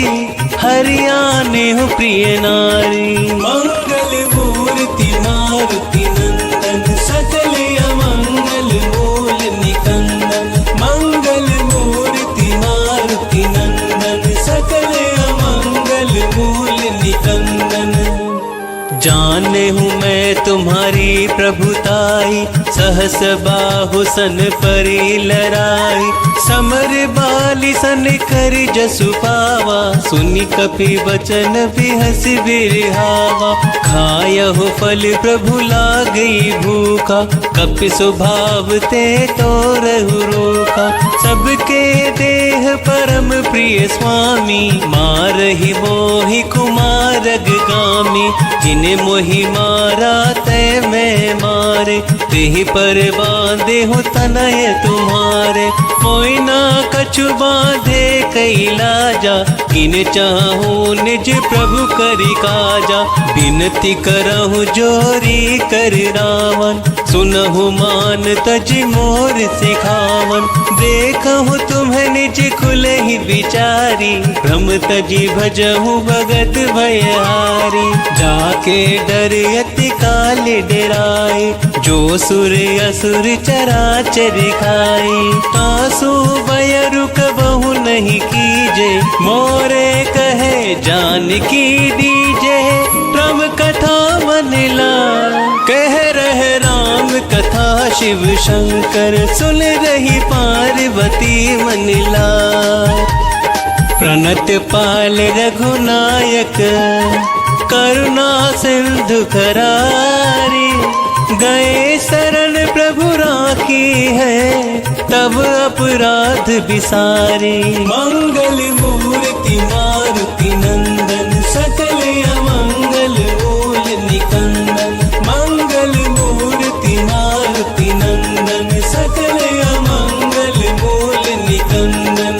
हरियाने हो प्रिय नारी। मंगल मूर्ति मारुति नंदन, सकल अमंगल मूल निकंदन। मंगल मूर्ति मारुति नंदन, सकल अमंगल मूल निकंदन। जाने हूँ मैं तुम्हारी प्रभुताई, सहस बाहु सन परी लराई। समर बाली सन कर जसु पावा, सुनि कपि वचन बिहस बिरहावा। खायहु फल प्रभु लागई भूखा, कपि स्वभाव ते तोरहु रोका। सबके देह परम प्रिय स्वामी, मारहि मोहि कुमारग गामी। जिने मोहि मारा तय मैं मारे, तेहि पर बांधे हो तनय तुम्हारे। कोई ना कछु बांधे कई लाजा, किन चाहूं निज प्रभु करि काजा। बिनती करहु जोरी कर रावण, सुनहु मान तज मोर सिखावन। देखहु तुम्हें निज खुलहि विचारी, भ्रम तजी भजहु भगत भयहारी। जाके डर अति काल डराए, जो सुर असुर चराचर खाए। तासु बयरु कबहु नहीं कीजे, मोरे कहे जानकी दीजे। प्रम कथा मनला कह रहे राम कथा, शिव शंकर सुन रही पार्वती मनला। प्रणत पाल रघुनायक, करुणा सिंधु करारी। गए शरण प्रभु राखी है, तब अपराध बिसारी। मंगल मूर्ति मारुति नंदन, सकल अमंगल मूल निकंदन। मंगल मूर्ति मारुति नंदन, सकल अमंगल मूल निकंदन।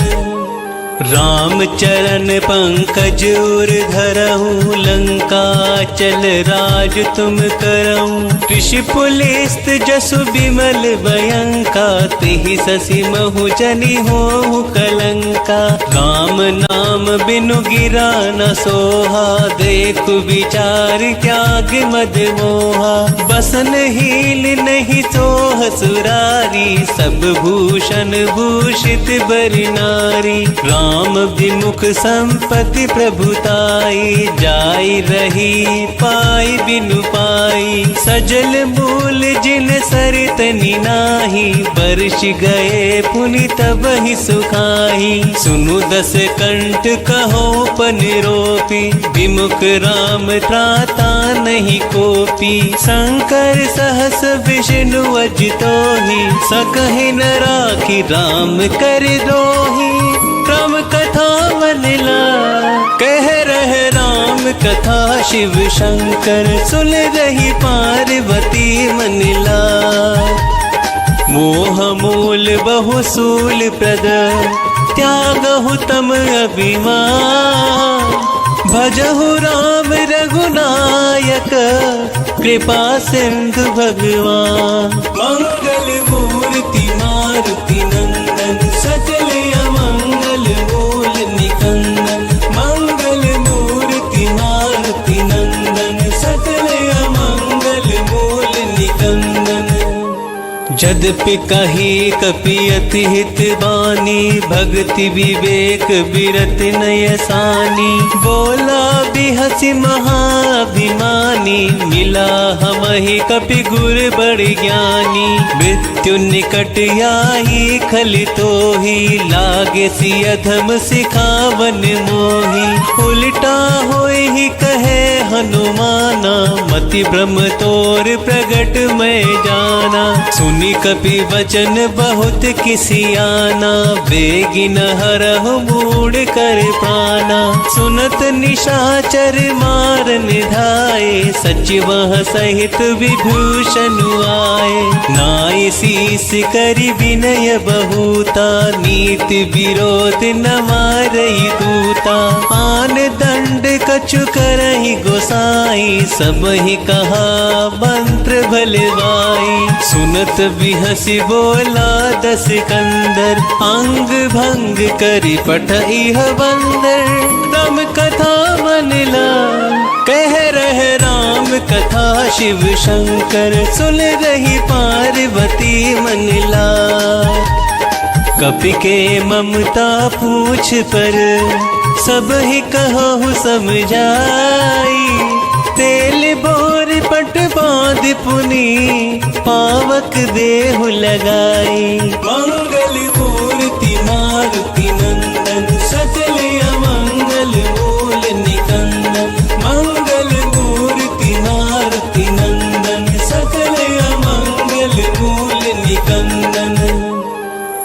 राम चरण पंकज उर धरऊं, लंका चल राज तुम करऊं। ऋषि पुलिस्त जसु बिमल भयंका, तिहि ससि महु जनि होहु कलंका। राम नाम बिनु गिरा न सोहा, देखु विचार त्याग मद मोहा। बसन हील नहीं सोह सुरारी, सब भूषण भूषित बर नारी। राम विमुख संपत्ति प्रभुताई, जाई रही पाई बिनु पाई। सजल मूल जिन सरतनि नाही, बरष गए पुनि तबहि सुखाई। सुनु दस कंठ कहो पनिरोपी, विमुख राम त्राता नहीं कोपी। शंकर सहस विष्णु अजितोहि, सकहि न राखी राम कर दोहि। राम कथा मनला कह रहे राम कथा, शिव शंकर सुन रही पार्वती मनला। मोह मूल बहु सूल प्रद, त्यागहु तम अभिमान। भजहु राम रघुनायक, कृपा सिंधु भगवान। मंगल मूर्ति मारुति नंदन, सकल अमंगल मूल निकंदन। मंगल मूर्ति मारुति नंदन, सकल अमंगल मूल निकंदन। यद्यपि कही कपि अति हित बानी, भक्ति विवेक बिरत नय सानी। बोला बिहसि महाभिमानी, मिला हमहि कपि गुर बड़ ज्ञानी। मृत्यु निकट आई खलि तोहि, लागे सि अधम सिखावन मोहि। उल्टा होय ही कहे हनुमाना, मति भ्रम तोर प्रगट मैं जाना। सुनि कपि वचन बहुत किसियाना, बेगिन हरहु मूढ़ कर प्राना। सुनत निशाचर मार निधाए, सचिवह सहित विभूषण आए। नाई शीस करि विनय बहुता, नीति विरोध न मारई दूता। आन दंड कछु करहि गोसाई, सबहि कहा मंत्र भलवाई। सुनत बिहसि बोला दस कंदर, अंग भंग करि पठइह बंदर। राम कथा मनला कह रहे राम कथा, शिव शंकर सुन रही पार्वती मनला। कपि के ममता पूछ पर, सब ही कहो समझाई। तेल बोर पट बांध पुनी, पावक देहु लगाई। मंगल मूर्ति मारुति नंदन, सकल अमंगल मूल निकंदन। मंगल मूर्ति मारुति नंदन, सकल अमंगल मूल निकंदन।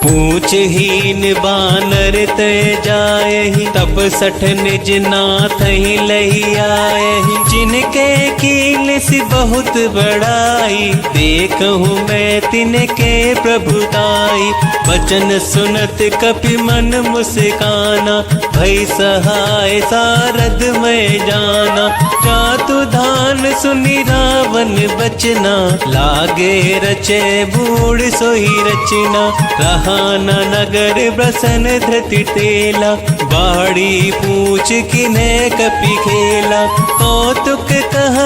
पूछहीन बानर तय जायहि, तब सठ निज नाथ ही लही आयहि। जिनके कील सि बहुत बड़ाई, देखहु मैं तिनके प्रभुताई। वचन सुनत कपि मन मुस्काना, भई सहाय सारद मैं जाना। जातु धान सुनि रावण बचना, लागे रचे बूढ़ सोई रचना। रहाना नगर बसन धृति तेला, बाड़ी पूछ किन्हे कपि खेला। कौतुक कह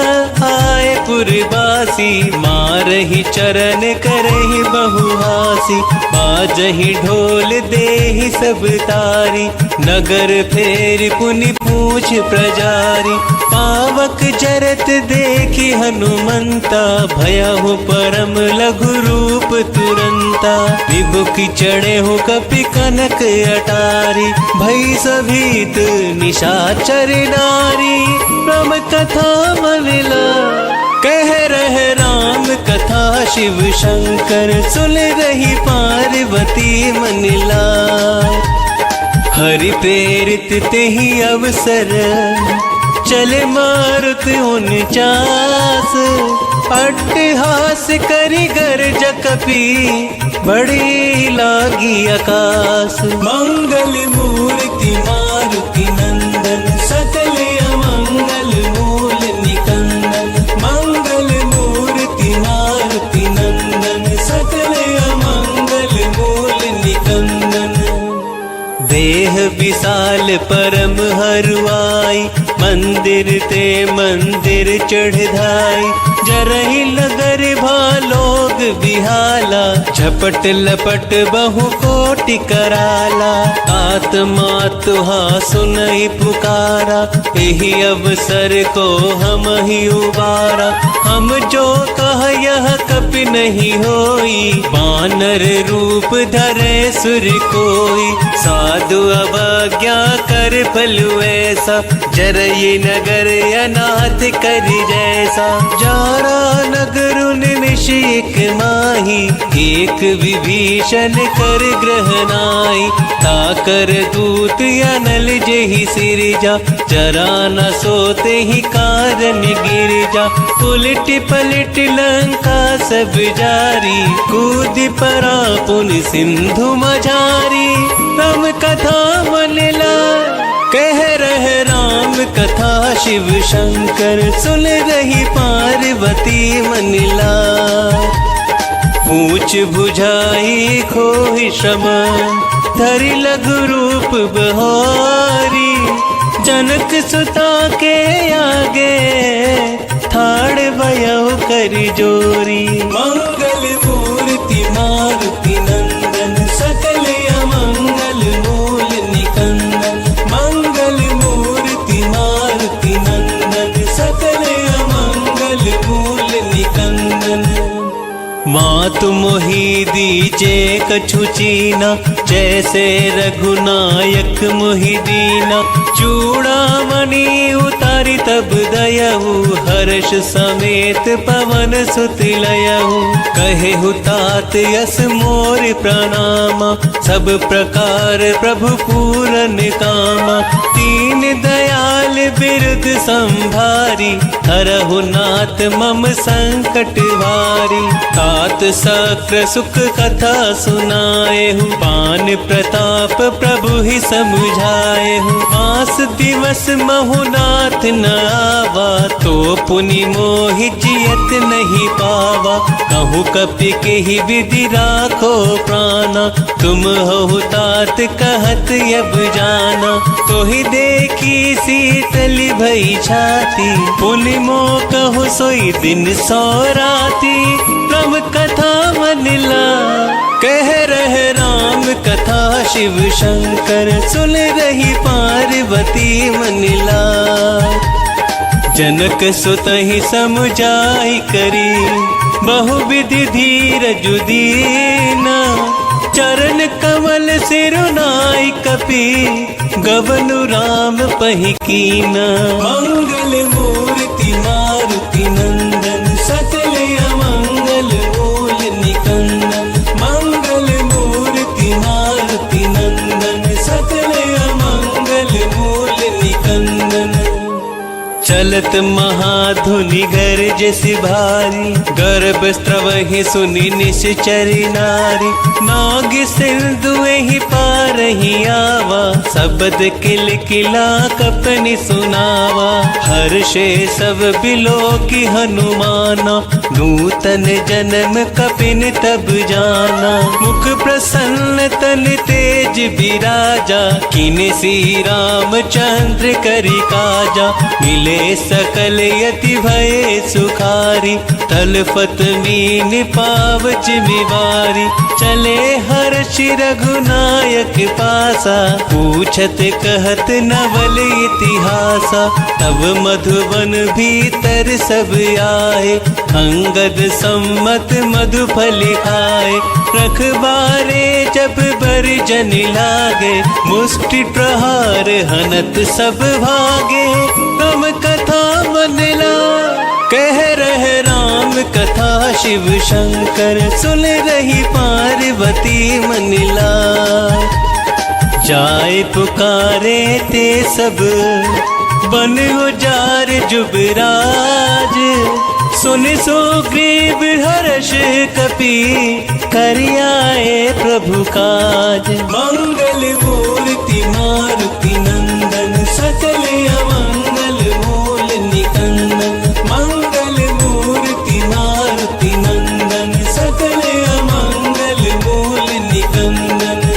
आए पुरवासी, मारहि चरण करहि बहुहासी। बाजहि ढोल देहि सब तारी, नगर फेर पुनि पूछ प्रजारी। पावक जरत देखि हनुमंता, भयहु परम लघु रूप तुरंता। विभुखि चढ़े हो कपि कनक अटारी, भई सभीत निशाचर नारी। राम कथा मनला कह रहे राम कथा, शिव शंकर सुन रही पार्वती मनला। हरि प्रेरित तेहि अवसर, चले मारुत 49 अट्टहास करी गर्ज कपी बड़ी लागी आकाश। मंगल मूर्ति मारुति नंदन सकल अमंगल मूल निकंदन। मंगल मूर्ति मारुति नंदन सकल अमंगल मूल निकंदन। देह विशाल परम हरुआई मंदिर ते मंदिर चढ़ाई। जरही नगर भालोग बिहाला झपट लपट बहु कोटि कराला। आत्मा तुहा सुनई पुकारा यही अवसर को हम ही उबारा। हम जो कह यह कपि नहीं होई बानर रूप धरे सुर कोई। साधु अवज्ञा कर फलु ऐसा जरई नगर अनाथ करि जैसा। जारा नगरुन निशिक माही एक विभीषण कर ग्रहनाई। ताकर दूत अनल जेहि सिरजा जरा न सोते ही कारण गिरजा। उलट पलट लंका सब जारी कूद परा पुन सिंधु मझारी। राम कथा मन ला कह रहे राम कथा शिव शंकर सुन रही पार्वती मनिला। पूछ बुझाई खोहि श्रम धरि लघु रूप बहारी। जनक सुता के आगे ठाड़ भयउ करि जोरी। मंगल मूर्ति मारुति नंदन सकल अमंगल मूल निकंदन। मंगल मूर्ति मारुति नंदन सकल अमंगल मूल निकंदन। मातु मोहि दीजे कछु चीना जैसे रघुनायक मोहि दीना। चूड़ामणि उतारी तब दयहु हर्ष समेत पवन सुत लयहु। कहेहु तात यस मोर प्रणामा सब प्रकार प्रभु पूरन कामा। दीन दयाल बिरुद संभारी हरहु नाथ मम संकट भारी। तात सक्र सुख कथा सुनाएहु पान प्रताप प्रभु ही समुझाएहु। मास दिवस महुनाथ न आवा तो पुनि मोहि जियत नहीं पावा। कहूँ कपि के ही विधि राखो प्राणा तुम हो तात कहत अब जाना। तो ही देखी शीतल भई छाती पुनि मो कहु सोई दिन सौराती। राम कथा मनला कह रहे राम कथा शिव शंकर सुन रही पार्वती मनिला। जनक सुतहि समुझाई करी बहुविधि धीरज दीना। चरण कमल सिरुनाई कपि गवनु राम पहि कीना। मंगल मूर्ति मारुति नंदन सकल अमंगल मूल निकंदन। मंगल मूर्ति मारुति नंदन सकल अमंगल मूल निकंदन। चलत महाधुनि गरज भारी गर्भ स्त्रवहि सुनि निश्चरी नारी। नाग सिंधु ही पारहि आवा शब्द किल किला कपनि सुनावा। हर्षे सब बिलो की हनुमाना नूतन जन्म कपिन तब जाना। मुख प्रसन्न तन तेज विराजा किन सी रामचंद्र करि काजा। मिले सकल यति भय सुखारी तलफत मीन पावच बिवारी। चले हर्ष रघुनायक पासा पूछत कहत नवल इतिहासा। तब मधुबन भीतर सब आए अंगद सम्मत मधुफल खाए। रखबारे जब बरजन लागे मुष्टि प्रहार हनत सब भागे। राम कथा मनला कह रहे राम कथा शिव शंकर सुन रही पार्वती मनिला। जाए पुकारे ते सब बन उजार जुबराज, सुन सुग्रीव हर्ष कपि करियाए प्रभु काज। मंगल मूर्ति मारुति नंदन, सकल अमंगल मूल निकंदन। मंगल मूर्ति मारुति नंदन, सकल अमंगल मूल निकंदन।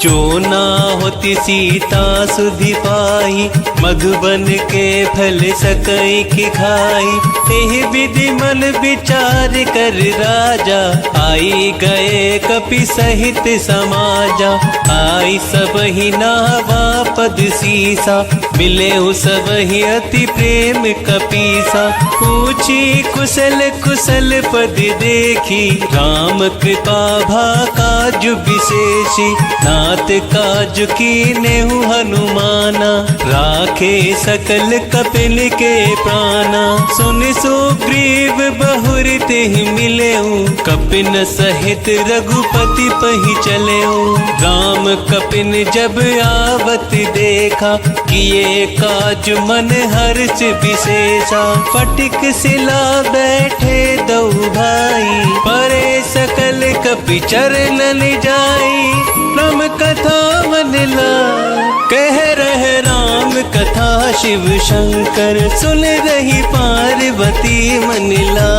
जो ना होती सीता सुधि पाई, मधुबन के फल सकई की खाई। एहि विधि मन विचार कर राजा, आई गए कपि सहित समाजा। आई सब ही नावा पद सीसा, मिले सब ही अति प्रेम कपीसा। पूछी कुशल कुशल पद देखी, राम कृपा भा काजु विशेषी। नाथ काजु कीन्हु हनुमाना, राखे सकल कपिल के प्राणा। सुन सुग्रीव बहुर तेहि मिलेऊ, कपिन सहित रघुपति पहि चलेऊ। राम कपिन जब आवत देखा, किए काज मन हर्ष विशेषा। फटिक सिला बैठे दो भाई, परे सकल कपि चरणन जाई। राम कथा मन ला, कह रहे राम कथा शिव शंकर। सुन रही पार्वती मन ला,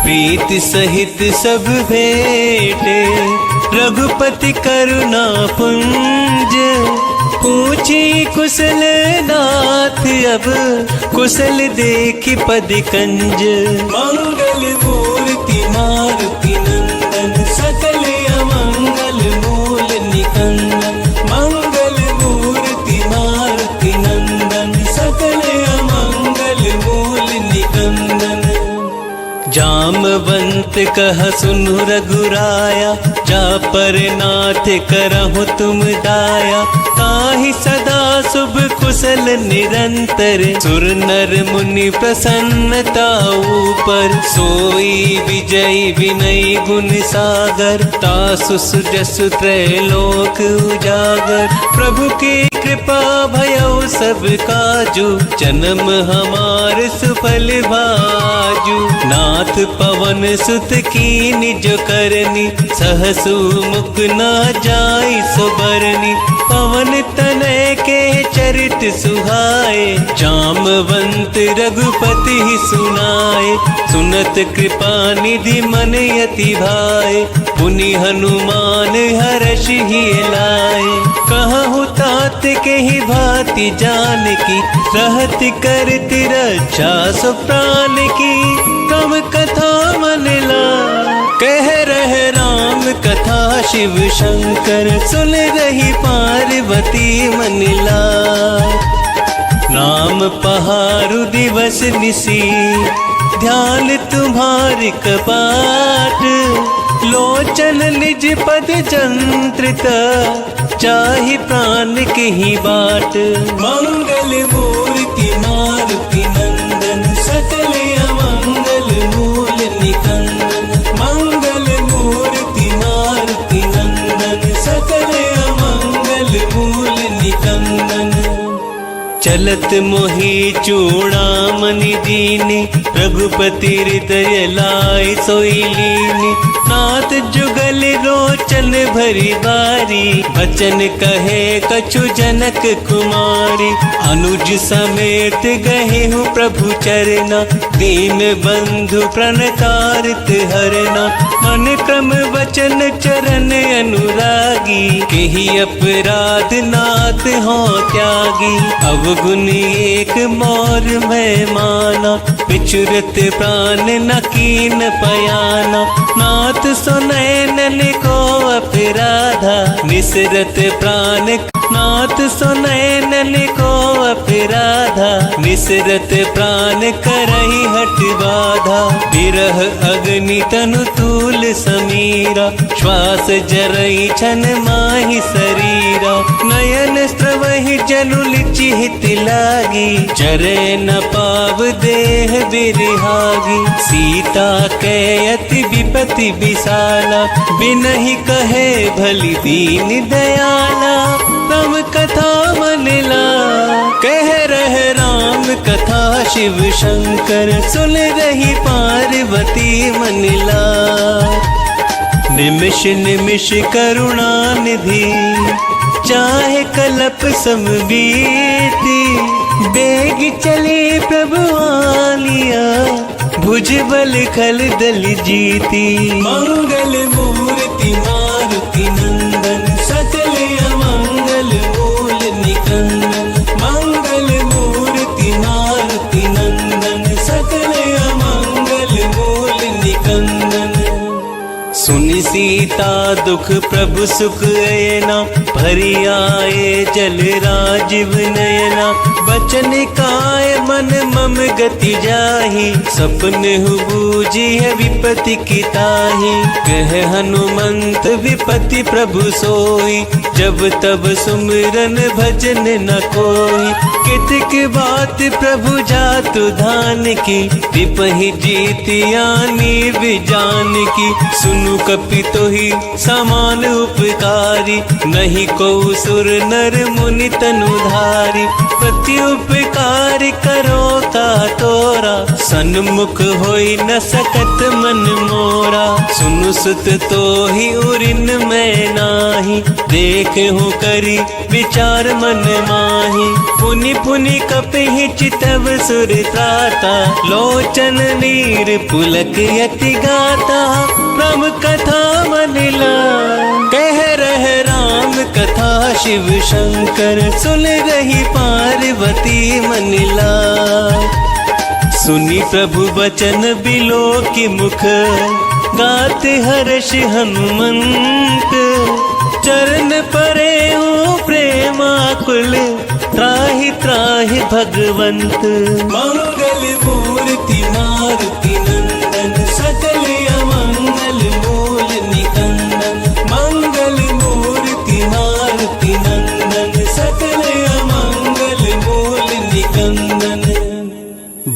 प्रीत सहित सब भेटे। रघुपति करुणा पुंज, पूछी कुशल नाथ अब कुशल देखी पद कंज। मंगल मूर्ति मारुति नंदन, सकल अमंगल मूल निकंदन। मंगल मूर्ति मारुति नंदन, सकल अमंगल मूल निकंदन। जामवंत कह सुनु रघुराया, जा पर नाथ करहु तुम दाया। ताहि सदा शुभ कुशल निरंतर, सुर नर मुनि प्रसन्नता ऊपर। सोई विजयी विनयी गुण सागर, तासु सुजसु त्रैलोक उजागर। प्रभु की कृपा भयउ सब काजू, जन्म हमार सुफल भाजू। नाथ पवन सुत की निज करनी, सहसु मुख न जाई सुबरनी। पवन तनय के चरित सुहाए, जामवंत रघुपति ही सुनाए। सुनत कृपा निधि मन यति भाए, पुनि हनुमान हर्ष ही लाए। कहु तात के ही भांति जान की, रहत करत रक्षा सो प्राण की। कम कथा मन ला, कह रहे राम कथा शिव शंकर। सुन रही पार्वती मन ला, नाम पहारु दिवस निसी। ध्यान तुम्हारी कपाट, लोचन निज पद जंत्रिता। चाहि प्राण के ही बाट। मंगल मूर्ति मारुति नंदन, सकल अमंगल मूल निकंदन। मंगल मूर्ति मारुति नंदन, सकल अमंगल मूल निकंदन। चलत मोहि चूड़ामणि दीनी, रघुपति हृदय लाय सोई लीनी। नाथ जुगल रोचन भरी बारी, बचन कहे कछु जनक कुमारी। अनुज समेत गए हूँ प्रभु चरना, दीन बंधु प्रणतारित हरना। मन क्रम वचन चरण अनुरागी, केहि अपराध नाथ हो त्यागी। अवगुण एक मोर मैं माना, विचुरत प्राण न कीन पयाना। नाथ सुनैनन को अपराधा, निसरत प्राण। नाथ सुनैनन को अपराधा, निसरत प्राण करहि हट बाधा। विरह अग्नि तनु तूल समीरा, श्वास जरई छन माहि शरीरा। नयन स्रवहि जनु लिचिहित लागी, जरे न पाव देह बिरहागी। सीता के अति विपति विशाला, बिनहि कहे भली दीन दयाला। तम कथा मन ला, कथा शिव शंकर सुन रही पार्वती मनिला। निमिष निमिष करुणा निधि चाहे कल्प सम बीती, बेग चले प्रभु आलिया भुजबल खल दल जीती। मंगल मूर्ति मारुति नंदन सकल अमंगल मूल निकंदन। मंगल मूर्ति मारुति नंदन सकल अमंगल मूल निकंदन। सुनि सीता दुख प्रभु सुख अयना, भरी आए जल राजीव नयना। बचन काय मन मम गति जाहि, सपन हु बूझी है विपति की ताहि। कह हनुमंत विपति प्रभु सोई, जब तब सुमिरन भजन न कोई। कितक बात प्रभु जातु धान की, विपहि जीतियानी विजान की। सुनु कपि तोहि समान उपकारी, नहीं को सुर नर मुनि तनुधारी। प्रति उपकार करो ता तोरा, सन्मुख होई न सकत मन मोरा। सुनु सुत तो ही उरिन मैं नाही, देख हो करी विचार मन माही। पुनि पुनि कपि चितव सुर त्राता, लोचन नीर पुलक यति गाता। प्रभु कथा मनिला कह रहे राम कथा शिव शंकर सुन रही पार्वती मनिला। सुनी प्रभु वचन बिलो की मुख, गाते हर्ष हनुमंत। चरण परे हो प्रेमाकुल, त्राहि त्राहि भगवंत। मंगल मूर्ति मारुति नंदन सकल अमंगल मूल निकंदन। मंगल मूर्ति मारुति नंदन सकल अमंगल मूल निकंदन।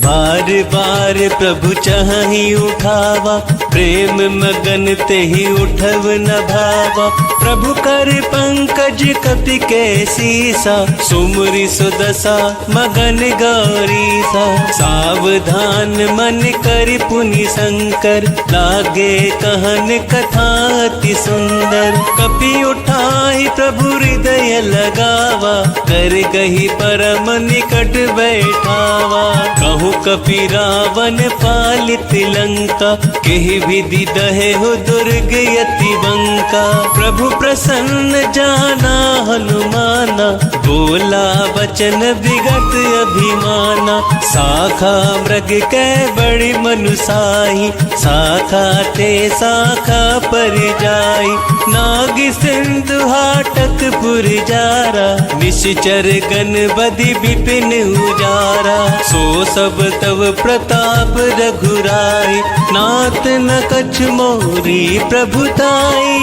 बार बार प्रभु चाहि उठावा, प्रेम मगन तेहि उठव न भावा। प्रभु कर पंकज कपि के सीसा, सुमरि सुदशा मगन गौरीसा। सावधान मन कर पुनि शंकर, लागे कहन कथा अति सुंदर। कपि उठाहि प्रभु हृदय लगावा, कर गही परम निकट बैठावा। कहूँ कपि रावण पालित लंका, केहि विधि दहे हो दुर्ग यति बंका। प्रभु प्रसन्न जाना हनुमाना, बोला वचन विगत अभिमाना। साखा मृग कै बड़ी मनुसाही, शाखा ते शाखा पर जाई। नाग सिंधु हाटक पुर जारा, निश्चर गण बधि विपिन उजारा। सो सब तव प्रताप रघुराई, नाथ न कछ मोरी प्रभुताई।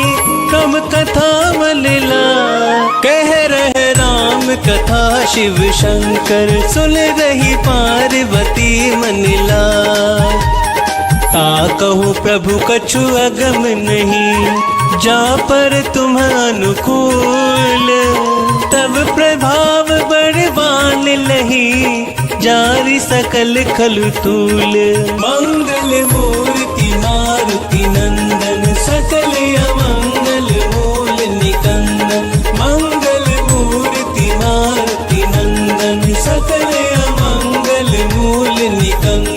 कम कथा मनिला कह रहे राम कथा शिव शंकर सुन रही पार्वती मनिला। ता कहूँ प्रभु कछु अगम नहीं, जा पर तुम अनुकूल। तब प्रभाव बड़वान लही, जारी सकल खलु तूल। मंगल मूर्ति मारुति नंदन सकल अमंगल मूल निकंदन। मंगल मूर्ति मारुति नंदन सकल अमंगल मूल निकंदन।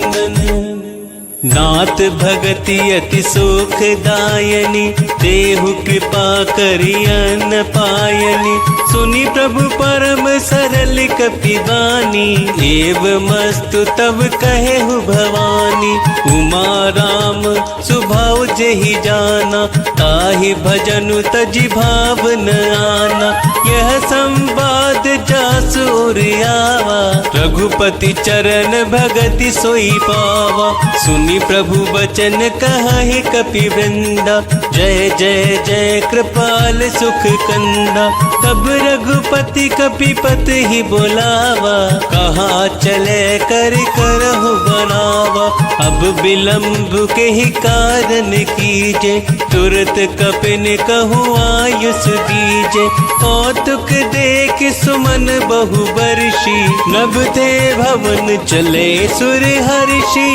नाथ भगति अति सुख दायनी, देहु कृपा करियन पायनी। सुनी प्रभु परम सरल कपिवानी, एव मस्तु तब कहेहु भवानी। उमा राम सुभाव जेहि जाना, ताहि भजनु तजि भाव न आना। यह संवाद जासु उर आवा, रघुपति चरण भगति सोई पावा। सुनि सुनि प्रभु बचन कहि कपि वृंदा, जय जय जय कृपाल सुख कंदा। तब रघुपति कपिपति ही बोलावा, कहाँ चले कर करहु बनावा। अब विलम्ब के ही कारण कीजे, तुरत कपिन कहूँ आयुष दीजे। कौतुक देख सुमन बहु बरषि, नभ थे भवन चले सुर हर्षि।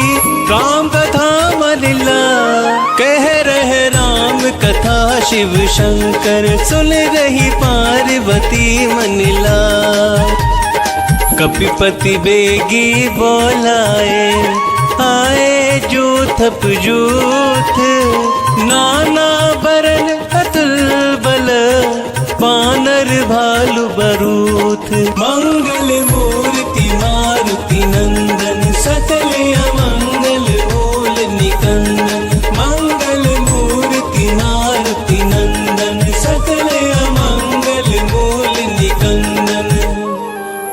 राम कथा मनिला कह रहे राम कथा, शिव शंकर सुन रही पार्वती मनिला। कपिपति बेगी बोलाए, आए जूथ जूथ, नाना बरन अतुल बल, बानर भालु बरूथ। मंगल मूर्ति मारुति नंदन, सकल अमंगल मूल निकंदन। मंगल मूर्ति मारुति नंदन, सकल अमंगल मूल निकंदन।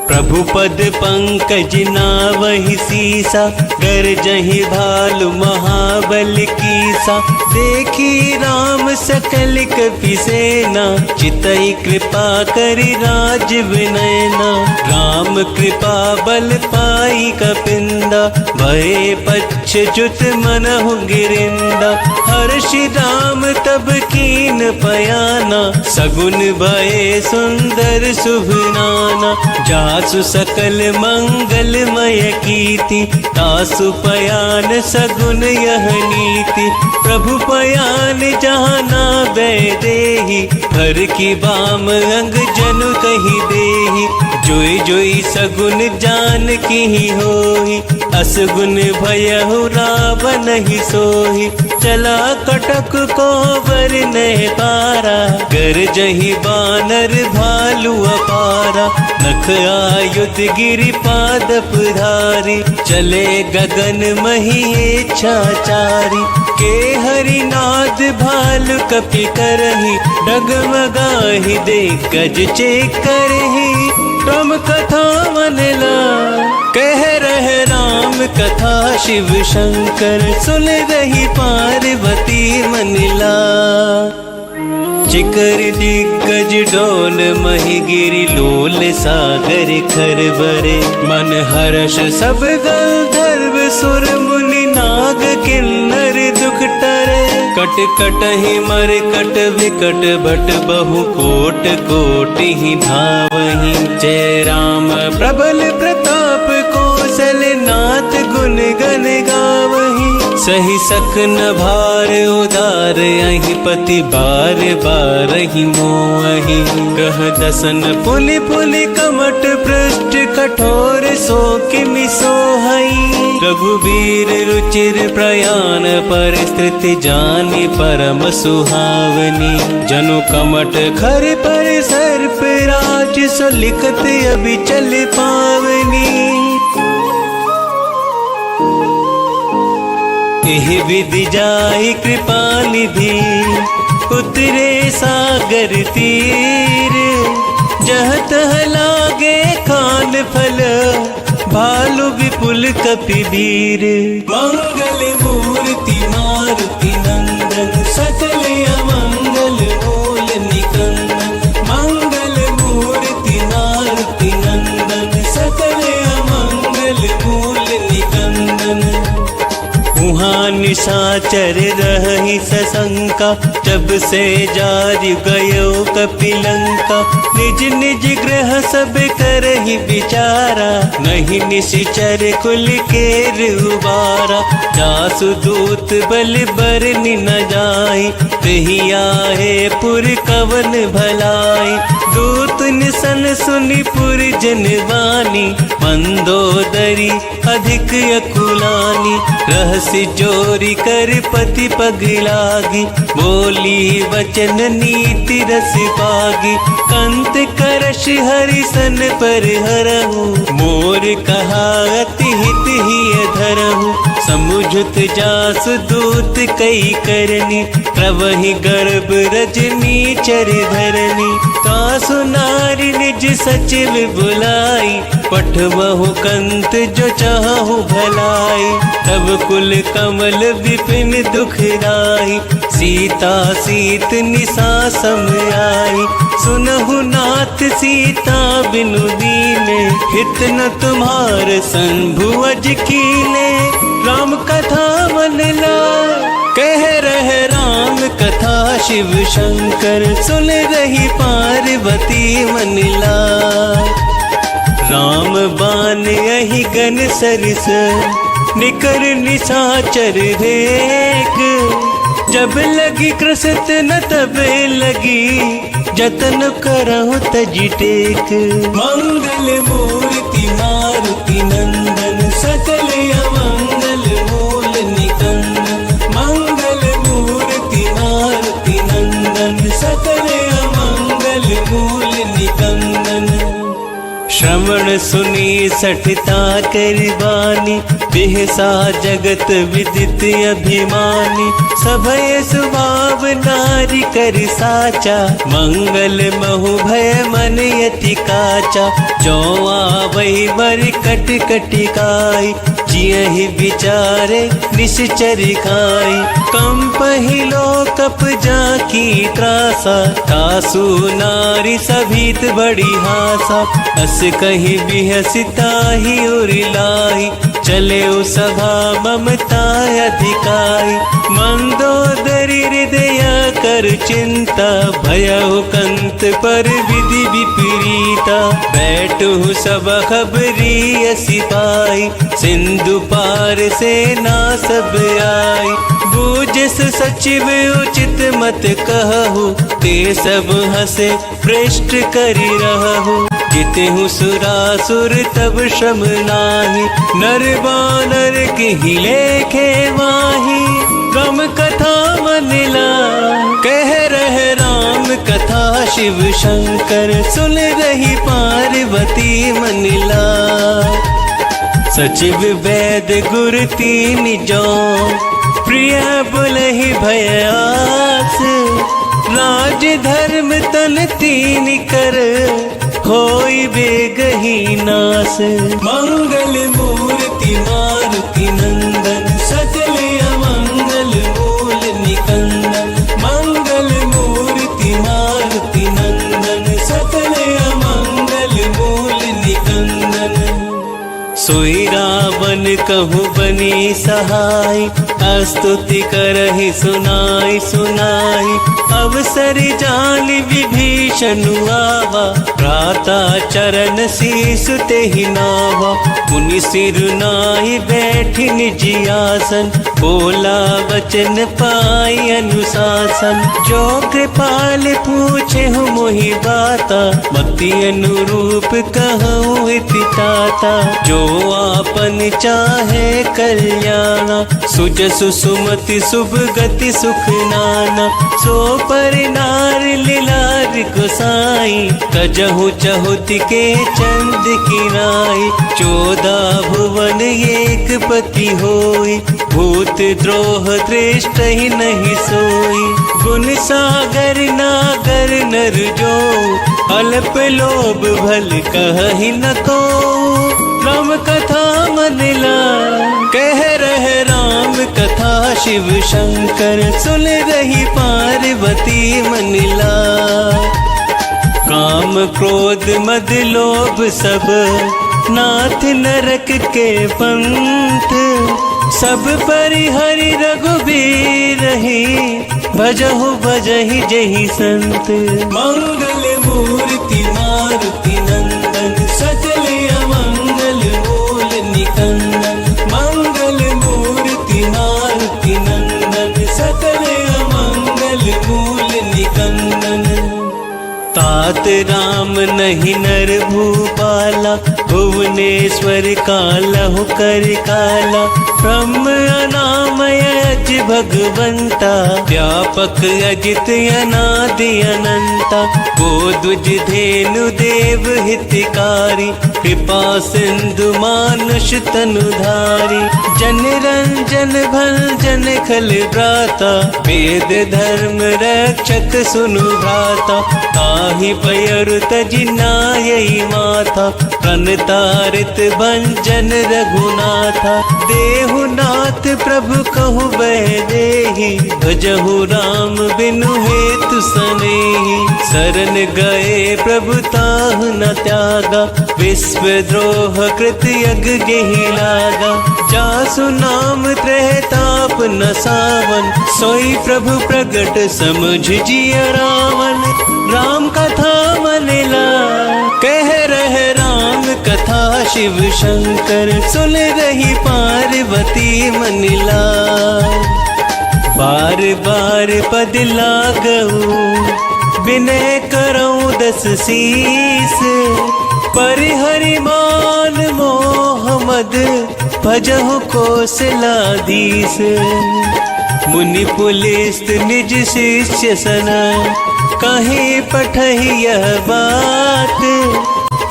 प्रभु पद पंकज नावहि सीसा, गरजहि भालु महाबल कीसा। देखी राम सकल कपि सेना, चितई कृपा करि राज विनयना। राम कृपा बल पाई कपिंदा, भये पच्छ जुत मनहु गिरिंदा। हर्षि राम तब कीन पयाना, सगुन भये सुंदर शुभ नाना। जासु सकल मंगलमय कीर्ति, तासु पयान सगुन यह नीति। प्रभु पयान जहाँ नावै देहि, भर की बाम अंग जनु कहि देहि। जोई जोई सगुन जान की होहि, असगुन भयहु रावण ही सोहि। चला कटक को बर नह पारा, गरजहि बानर भालु अपारा। नख आयुध गिरि पादप धारी, चले गगन मही इच्छाचारी। के हरिनाद भालु कपि करहि, डगमगाहि दे गज चेक करहि। राम कथा मनला कह रहे राम कथा, शिव शंकर सुन रही पार्वती मनिला। चिकर दिग्गज डोल मही गिरि लोल, सागर खर बरे मन हर्ष सब गंधर्व सुर मुनि नाग किन्नर दुख टरे। कट कट ही मर कट विकट बट बहु कोट कोट ही धावहि। जय राम प्रबल प्रताप कौशल नाथ गुण गण गावहि। सही सकन भार उदार अहि पति बार बार ही मोहि। कह दसन पुनि पुनि कमट पृष्ठ कठोर सो किमि सोहई। रघुबीर रुचिर प्रयाण परिस्थिति जानी परम सुहावनी। जनु कमट खर पर सर्प राज सो लिखत अभी चल पावनी। एह विधि जाहि कृपा निधि उतरे सागर तीर। जह तह लागे खान फल भालु विपुल कपि वीर। मंगल मूर्ति मारुति नंदन सकल अमंगल मूल निकंदन। मंगल मूर्ति मारुति नंदन सकल अमंगल मूल निकंदन। वहाँ निशाचर रही सशंका जब से जारि गयो कपिलंका। निज निज ग्रह सब करहि विचारा नहीं निशिचर कुल केर उबारा। जासु दूत बल बरनि न जाई तेहि आहे पुर कवन भलाई। दूत निसन सुनि पुर जनवानी मंदोदरी अधिक अकुलानी। रहस्य जोरी कर पति पग लागी बोली वचन नीति रस पागी। कंत करश हरिसन पर हरहु मोर कहा अति हित ही धरहु। समुझत जासु दूत कई करनी, प्रवहि गर्भ रजनी चर धरनी। तासु नारी निज सचिव बुलाई, पठवहु कंत जो चाहु भलाई। तब कुल कमल विपिन दुखदाई, सीता सीत निसा सम आई। सुनहु नाथ सीता बिनु दीने, हित न तुम्हार संभुअज कीने। राम कथा मन लाय, कह रहे राम कथा शिव शंकर। सुन रही पार्वती मन लाय, राम बान यही गन सरिस, निकर निशाचर रेख। जब लगी कृषत न तब लगी, जतन करहु तजि टेक। मंगल मूर्ति मारुति नंदन, सकल अमंगल मूल निकंदन। मंगल मूर्ति मारुति नंदन, सकल अमंगल मूल निकंदन। श्रवण सुनी सठता करबानी, बिहसा जगत विदित अभिमानी। सभय स्वभाव नारी कर साचा, मंगल महु भय मन यति काचा। जो आवै वर कट कटि काई, जियहि विचारे निश्चर खाई। कंपहि लोकप जाकी त्रासा, तासु नारी सभीत बड़ी हासा। अस कहीं बिहसिता ही उरिलाई, चले सभा ममता अधिकाई। मंदोदरी हृदय कर चिंता, भयहु कंत पर विधि विपरीता। बैठु सब खबरी सिपाही, सिंधु पार से ना सब आई। बूझस सचिव उचित मत कहु, ते सब हसे भ्रष्ट करि रहु। जितहु सुरासुर तब श्रम नाही, नर बानर की लेखे माही। राम कथा मन लाय, कह रहे राम कथा शिव शंकर। सुन रही पार्वती मन लाय, सचिव वैद गुर तीन जो, प्रिय बुलहि भयास। राज धर्म तन तीन कर, होई बेगही नास। मंगल मूर्ति मारुति नंदन, सकल अमंगल मूल निकंदन। मंगल मूर्ति मारुति नंदन, सकल अमंगल मूल निकंदन। सोई रावण कहु बनी सहाय, स्तुति करहि सुनाई सुनाई। अवसर जान विभीषण आवा, भ्राता चरण शीसु तेहि नावा। मुनि सिर नाहि बैठि निज आसन, बोला वचन पाई अनुशासन। जो कृपाल पूछे हूँ मोहि बाता, मति अनुरूप कहूँ इति ताता। जो आपन चाहे कल्याणा, सुजसु सुमति शुभ गति सुख नाना। सो पर नार लीलार गोसाई, तजहु चहुत के चंद किनाई। 14 भुवन एक पति होई, भूत द्रोह दृष्ट ही नहीं सोई। गुण सागर नागर नर जो, अल्प लोभ भल कहि न को। राम कथा मन लाय, कह रहे राम कथा शिव शंकर। सुन रही पार्वती मन लाय, काम क्रोध मद लोभ सब, नाथ नरक के पंथ। सब परिहरि रघुबीर ही, भजहु भजहि जहि संत। मंगल मूर्ति मारुति नंदन, सकल अमंगल मूल निकंदन। मंगल मूर्ति मारुति नंदन, सकल अमंगल मूल निकंदन। तात राम नहीं नर भूपाला, भुवनेश्वर कालहु कर काला, ब्रह्म अनामय अज भगवंता, व्यापक अजित अनादि अनंता, गोद्विज धेनु देव हितकारी, कृपा सिंधु मानुष तनुधारी, जन रंजन भंजन खल भ्राता, वेद धर्म रक्षक सुनु भ्राता, ताहि पयरु तजि नायई माथा, प्रणतारित भंजन रघुनाथा, देहु नाथ प्रभु कहु बैदेहि, भजहु राम बिनु हेतु सनेहि, शरण गए प्रभु ताहु न त्यागा, विश्व द्रोह कृत यग गेहि लागा, जासु नाम त्रहताप न सावन, सोई प्रभु प्रगट समझ जिय रावण, राम कथा मन ला कह रहे राम कथा, शिव शंकर सुन रही पार्वती मन ला, बार बार पद लागऊ विनय करऊं दस शीस, परिहरि मान मोहम्मद भजहु कौशलाधीश, मुनि पुलिस निज शिष्य सना, कहीं पठही यह बात,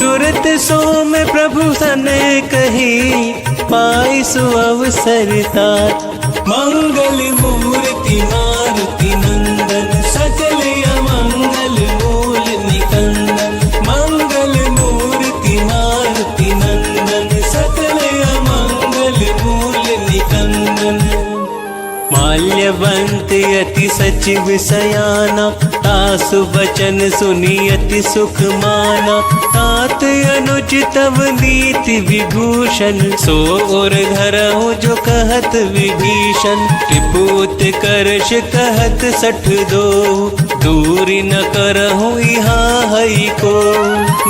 तुरत सोम प्रभु सन कही, पाई सु अवसर तात, मंगल मूर्ति मारुति नंदन, सकल अमंगल मूल निकंदन, मंगल मूर्ति मारुति नंदन, सकल अमंगल मूल निकंदन, माल्यवंत अति सचिव सयाना, तासु वचन सुनी अति सुख माना, तात अनुज तव नीति विभूषण, सो और धरहु जो कहत विभीषण, त्रिपुत करश कहत सठ दो, दूरी न करहु यहाँ हई को,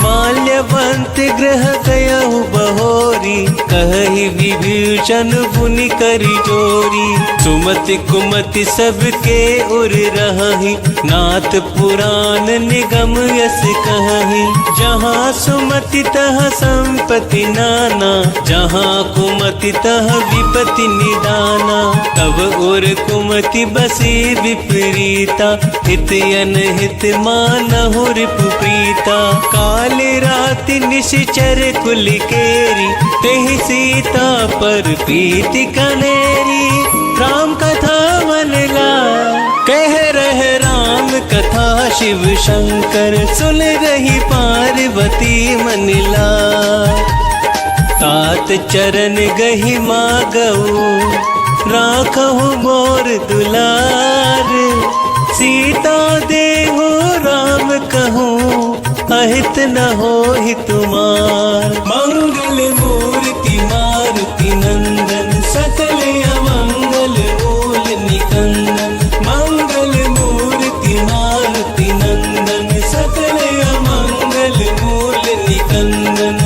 माल्यवंत ग्रह गयहु बहोरी, कहि विभीषण पुनि करि जोरी, सुमति कुमति सबके उर रही, नाथ पुराण निगम यस कहि, जहाँ सुमति तह संपत्ति नाना, जहाँ कुमति तह विपत्ति निदाना, तब उर कुमति बसी विपरीता, हित अनहित मानहु रिपु प्रीता, काल राति निश्चर कुल केरी, तेहि सीता पर प्रीति कनेरी, राम कथा मन ला कह रहे राम कथा, शिव शंकर सुन रही पार्वती मन ला, तात चरण गहि मागऊ राखहु मोर दुलार, सीता देहु राम कहूँ अहित न होहि तुमार, मंगल मूर्ति मारुति नंदन, सकल अमंगल मूल निकंदन, मंगल मूर्ति मारुति नंदन, सकल अमंगल मूल निकंदन,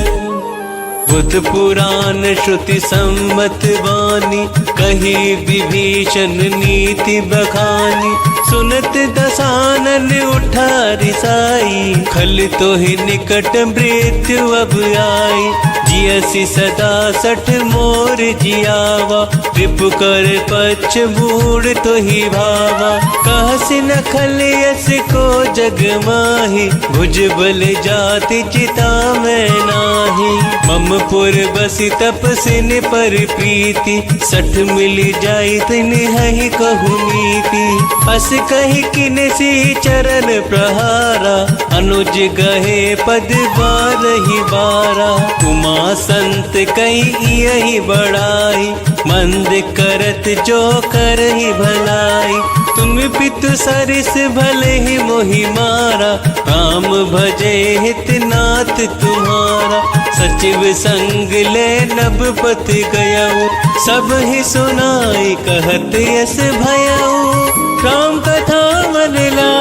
बुध पुराण श्रुति सम्मत वाणी, कही विभीषण नीति बखानी, सुनत दसानन उठा रिसाई, खल तो ही निकट मृत्यु अब आई, जियसि सदा सठ मोर जियावा, रिपु कर पक्ष बूढ़ तो ही भावा, कहसि न खल यस को जग माही, भुज बल जाति चिता में नाही, मम पुर बसी तपसिन पर प्रीति, सठ मिल जाई तिन हहि कहु नीति, अस कहि किन सी चरण प्रहारा, अनुज गहे पद बारहि बारा, उमा संत कई यही बड़ाई, मंद करत जो करहि भलाई, तुम पितु सरिस भले ही मोहि मारा, राम भजे हित नाथ तुम्हारा, सचिव संग ले नभपत गयऊ, सब ही सुनाई कहत यस भयऊ, राम कथा मन ला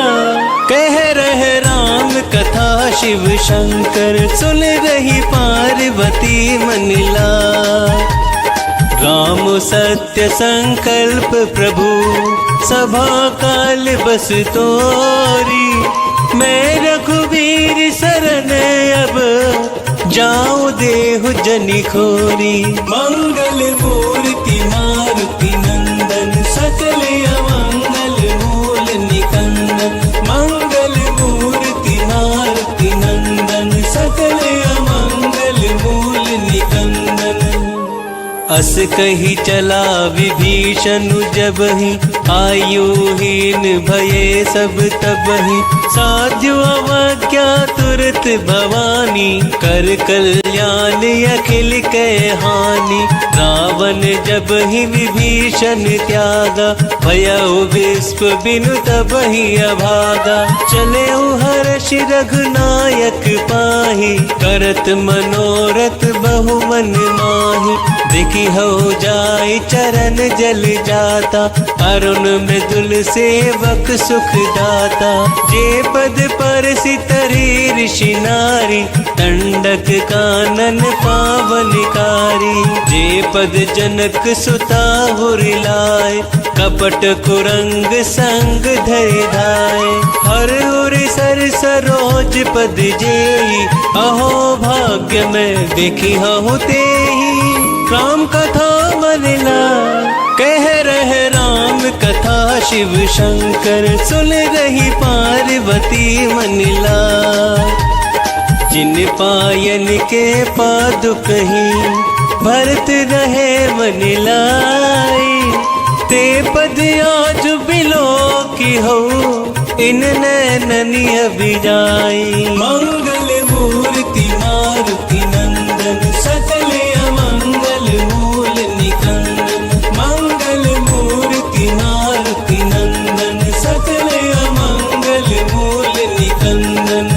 कह रहे राम कथा, शिव शंकर सुन रही पार्वती मन ला, राम सत्य संकल्प प्रभु सभा काल बस तोरी, मैं रघुवीर शरण अब जाऊं देहु जनि खोरी। मंगल मूर्ति मारुति नंदन सकल अमंगल मूल निकंदन। मंगल मूर्ति मारुति नंदन सकल अमंगल मूल निकंदन। अस कही चला विभीषण जबहि आयुहीन भये सब तबहि। साध्यु अवज्ञा तुरत भवानी कर कल्याण अखिल कै हानि। रावण जबहि विभीषण त्यागा भयउ विश्व बिनु तबहि अभागा। चले हर्ष रघुनायक पाहि करत मनोरथ बहु मन माहि। देखी हो जाय चरण जल जाता अरुण मृदुल सेवक सुख दाता। जे पद पर सितरी ऋषि नारी दंडक कानन पावनकारी। जे पद जनक सुता हुरिलाए कपट कुरंग संग धरि धाय। हर उर सर सरोज पद जेई अहो भाग्य में देखी हो तेहि। राम कथा मनला कह रहे राम कथा शिव शंकर सुन रही पार्वती मनला। जिन पायन के पादुक ही भरत रहे मनलाई। ते पद आज बिलो की हो इन नैननी अभिजाई। मंगल मूर्ति मारुति नंदन सकल अमंगल मूल निकंदन। मंगल मूर्ति मारुति नंदन सकल अमंगल मूल निकंदन।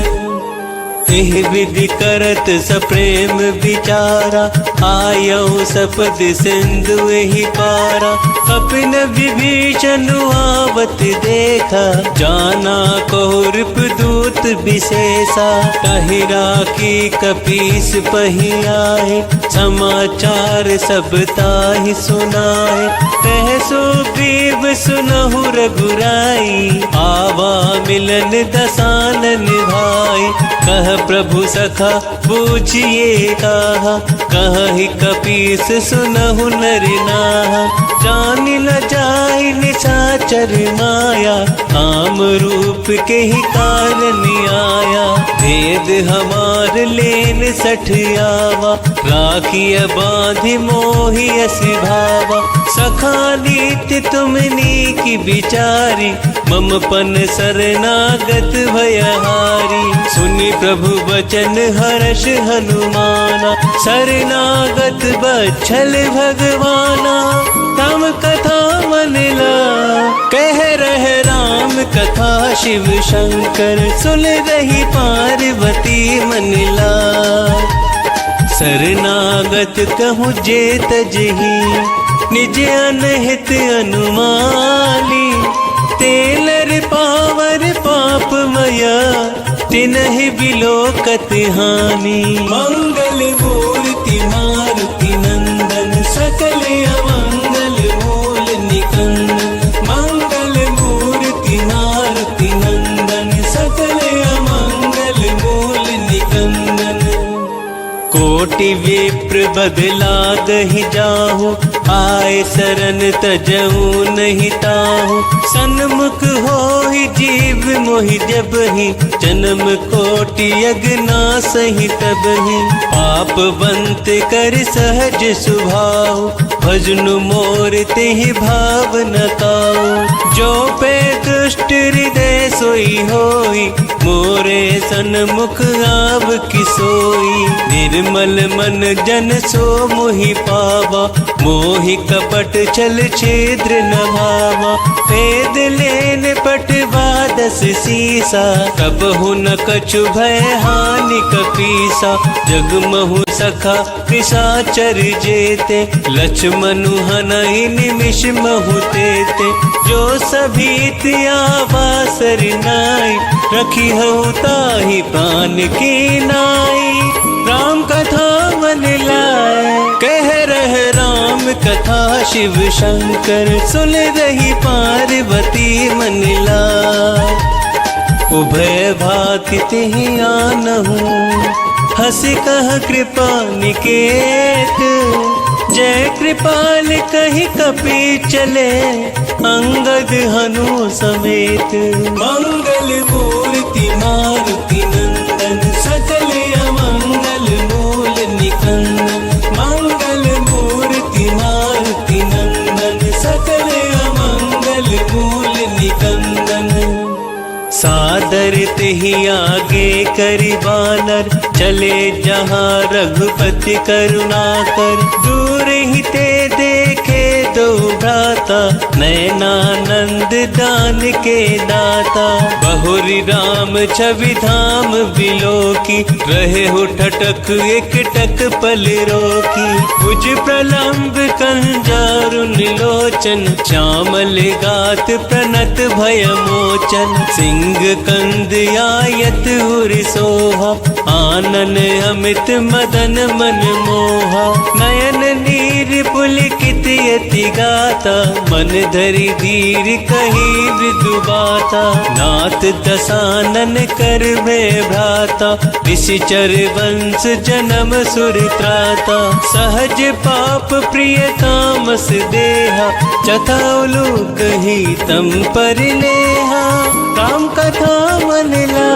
एह विधि करत सप्रेम विचारा आयो सपद सिंधु ही पारा। अपन विभीषण आवत देखा जाना कौरप दूत विशेषा। कहिरा की कपीस पही आए समाचार सब ताहि सुनाए। कह सुग्रीव सुनहु रघुराई आवा मिलन दसानन भाई। कह प्रभु सखा बूझिए कहा कहि कपीस सुनहु नर नाहा। जान न जाहि निशाचर माया काम रूप के ही कारण आया। भेद हमार लेन सठ आवा राखिय बांधि मोहि अस भावा। सखा नीति तुमनी की बिचारी मम पन शरणागत भयहारी। सुनि प्रभु वचन हर्ष हनुमाना शरणागत बच्छल भगवाना। तम कथा मनला कह रहे राम कथा शिव शंकर सुन रही पार्वती मनला। शरणागत कहूँ जे तजही निज अनहित अनुमानी। तेलर पावर पाप मया तिनहि बिलोकत हानि। मंगल मूर्ति मारुति नंदन सकल अमंगल मूल निकंदन। मंगल मूर्ति मारुति नंदन सकल अमंगल मूल निकंदन। कोटि विप्र बदला दहि जाहु आए शरण तजऊ नहीं ताहु। सन्मुख होहि जीव मोहि जबहि जन्म कोटि अगना सही तबहि। पाप बंत कर सहज सुभाव भजन मोर तेहि भाव न काऊ। जो पे दुष्ट हृदय सोई होई मोरे सन्मुख आव किसोई। निर्मल मन जन सो मोहि पावा मोहि कपट छल छिद्र न भावा। भेद लेन पटवा दस सीसा कबहु न कछु भय हानि कपीसा। जगमहु सखा निशाचर जेते लक्ष्मणु हनहि निमिष महु तेते। जो सभी त्यावा सरनाई रखी हऊ ताहि प्राण की नाई। राम कथा मन लाए कह रहे राम कथा शिव शंकर सुन रही पार्वती मन लाए। उभय भाति तिहि आनहु, हंसी कह कृपा निकेत। जय कृपाल कहि कपि चले, अंगद हनु समेत। मंगल मूर्ति मारुति नंदन, सकल अमंगल मूल निकंदन। मंगल मूर्ति मारुति नंदन, सकल अमंगल मूल निकंदन। सादर तिहि आगे करि बानर, चले जहाँ रघुपति करुणाकर। दूर ही ते देखे दो भ्राता, नयनानंद दान के दाता। बहुरी राम छवि धाम बिलोकी, रहे हो ठटक एक टक पल रोकी। भुज प्रलंब कंजारुन लोचन, श्यामल गात प्रणत भय मोचन। सिंह कंद आयत उर सोहा, आनन अमित मदन मन मोहा। नयन नीर पुलकित यति गाता, मन धरि धीर कही मृदु बाता। नाथ दसानन कर में भ्राता, निशिचर वंश जन्म सुर त्राता। सहज पाप प्रिय तामस देहा, चथाउलु कही तम पर नेहा। राम कथा मन ला,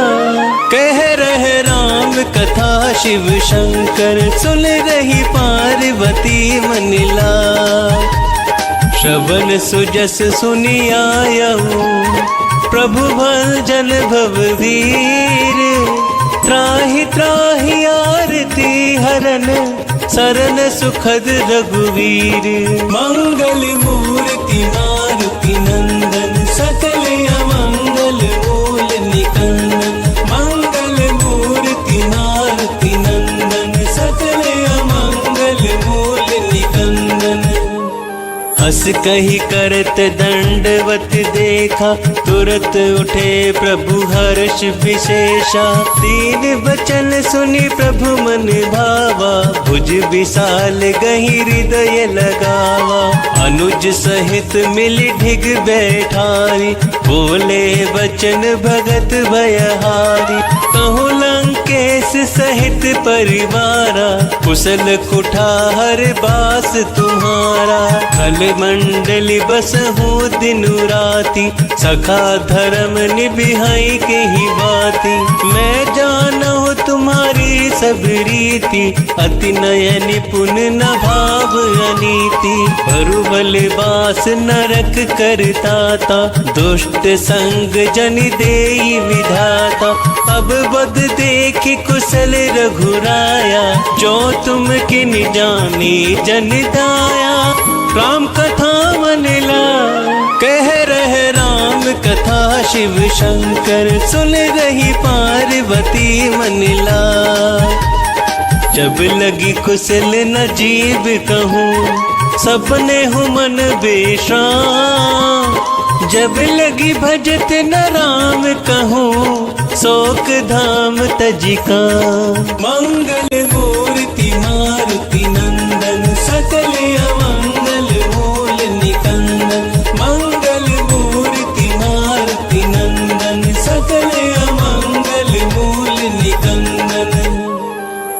कह रहे राम कथा शिव शंकर। सुन रही पार्वती मन ला, श्रवण सुजस सुनि आयहु। प्रभु भंजन भववीर, त्राहि त्राहि आरती हरन। शरण सुखद रघुवीर। मंगल मूर्ति मारुति नंदन, सकल अमंगल मूल निकंदन। मंगल मूर्ति मारुति नंदन, सकल अमंगल मूल निकंदन। हस कही करत दंडवत देखा, तुरत उठे प्रभु हर्ष विशेषा। दीन वचन सुनि प्रभु मन भावा, भुज विशाल गही हृदय लगावा। अनुज सहित मिल ढिग बैठारी, बोले वचन भगत भयहारी। कहूँ लंकेश सहित परिवारा, कुशल कुठार बास तुम्हारा। खल मंडली बसहु दिनु राति, सखा धर्म निभिहाई के ही बाती। मैं जानहु तुम्हारी सब रीति, अति नय निपुण न भाव अनीति। बरुबल बास नरक करताता, दुष्ट संग जन देई विधाता। अब बद देख कुशल रघुराया, जो तुम किन जानी जन दाया। राम कथा मन ला, कह रहे राम कथा शिव शंकर। सुन रही पार्वती मन ला, जब लगी कुशल न जीव कहूँ। सपने हूँ मन बेशाम, जब लगी भजत न राम कहूँ। शोक धाम तजिका। मंगल मूर्ति मारुति नंदन, सकल अमंगल मूल निकंदन। मंगल मूर्ति मारुति नंदन, सकल अमंगल मूल निकंदन।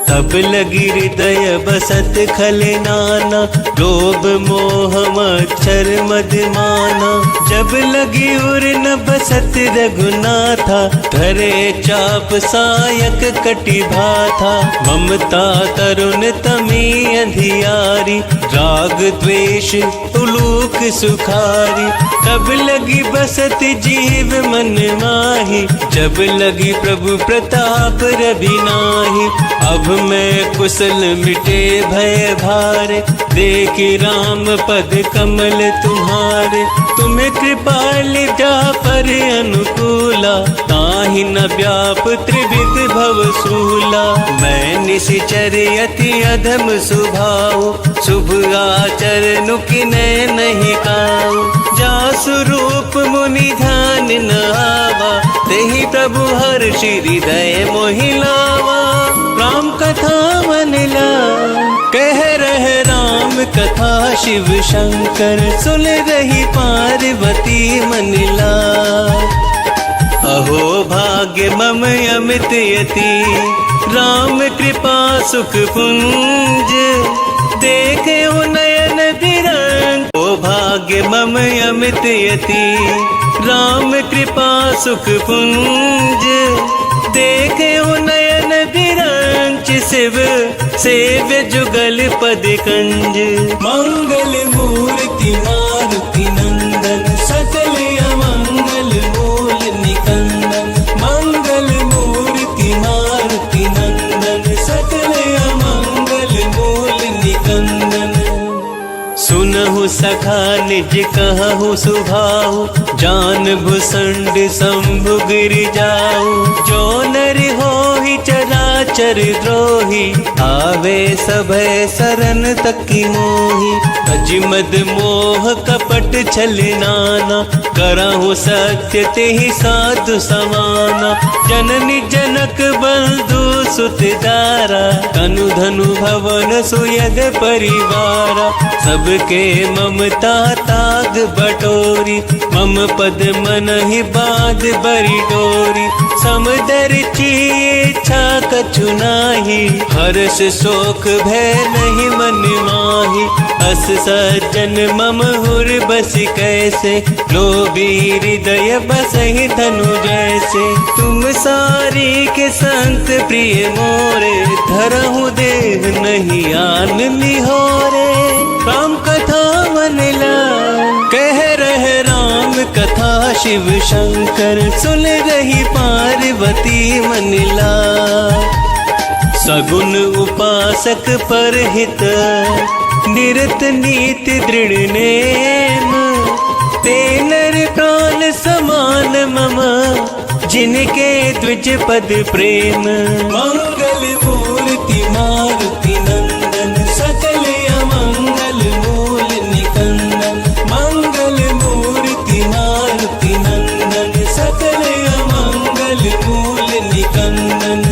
तब लगी हृदय बसत खल नाना, लोभ मोह मच्छर मद माना। जब लगी उर न बसत रघुनाथा, धरे चाप सायक कटि भाथा। ममता तरुण तमी अंधियारी, राग द्वेष उलूक सुखारी। तब लगी बसत जीव मन माही, जब लगी प्रभु प्रताप रवि नाही। अब मैं कुशल मिटे भय भारे, देखी राम पद कमल तुम्हारे। तुम्हें कृपाल जा पर अनुकूला, ताहि न व्याप त्रिविध भव सूला। मैं निशिचर अति अधम स्वभाव, शुभ आचरण किन्हीं नहीं काऊ। जासु रूप मुनि ध्यान न आवा, तेहि प्रभु हर्षि हृदय मोहि लावा। राम कथा मन ला, कह रहे राम कथा शिव शंकर। सुन रही पार्वती मन ला, अहो भाग्य मम अमित यति, राम कृपा सुख पुंज, देखे नयन बिरंग। ओ भाग्य मम अमित यति, राम कृपा सुख पुंज, देखे नयन बिरंज। शिव सेव्य जुगल पद कंज, मंगल मूर्ति मारुति नंदन, सकल अमंगल मूल निकंदन। मंगल मूर्ति मारुति नंदन, सकल अमंगल मूल निकंदन। सुनहु सखा निज कहु सुभाऊ, जान भुसंड शंभु गिर जाऊ। जो नर होहि चराचर द्रोही, आवे सभय सरन तकी मोही। अजिमद मोह कपट छल नाना, करहु सत्य तेहि साधु समाना। जननी जनक बंधु सुत दारा, तनु धनु भवन सुयग परिवारा। सबके ममता ताग बटोरी, मम पद मन ही बाध बरी डोरी। समदर इच्छा कछु नाही, हर्ष शोक भय नहीं मन माही। अस सज्जन मम हुर बस कैसे, लोभी हृदय बसहि धनु जैसे। तुम सारी के संत प्रिय मोरे, धरहु देह नहीं आन निहोरे। राम कथा मनला कह रहे राम कथा, शिव शंकर सुन रही पार्वती मनला। सगुन उपासक पर हित, निरत नीति दृढ़ नेम। ते नर प्राण समान मम, जिनके द्विज पद प्रेम। मंगल मूर्ति मारुति नंदन, सकल अमंगल मूल निकंदन। मंगल मूर्ति मारुति नंदन, सकल अमंगल मूल निकंदन।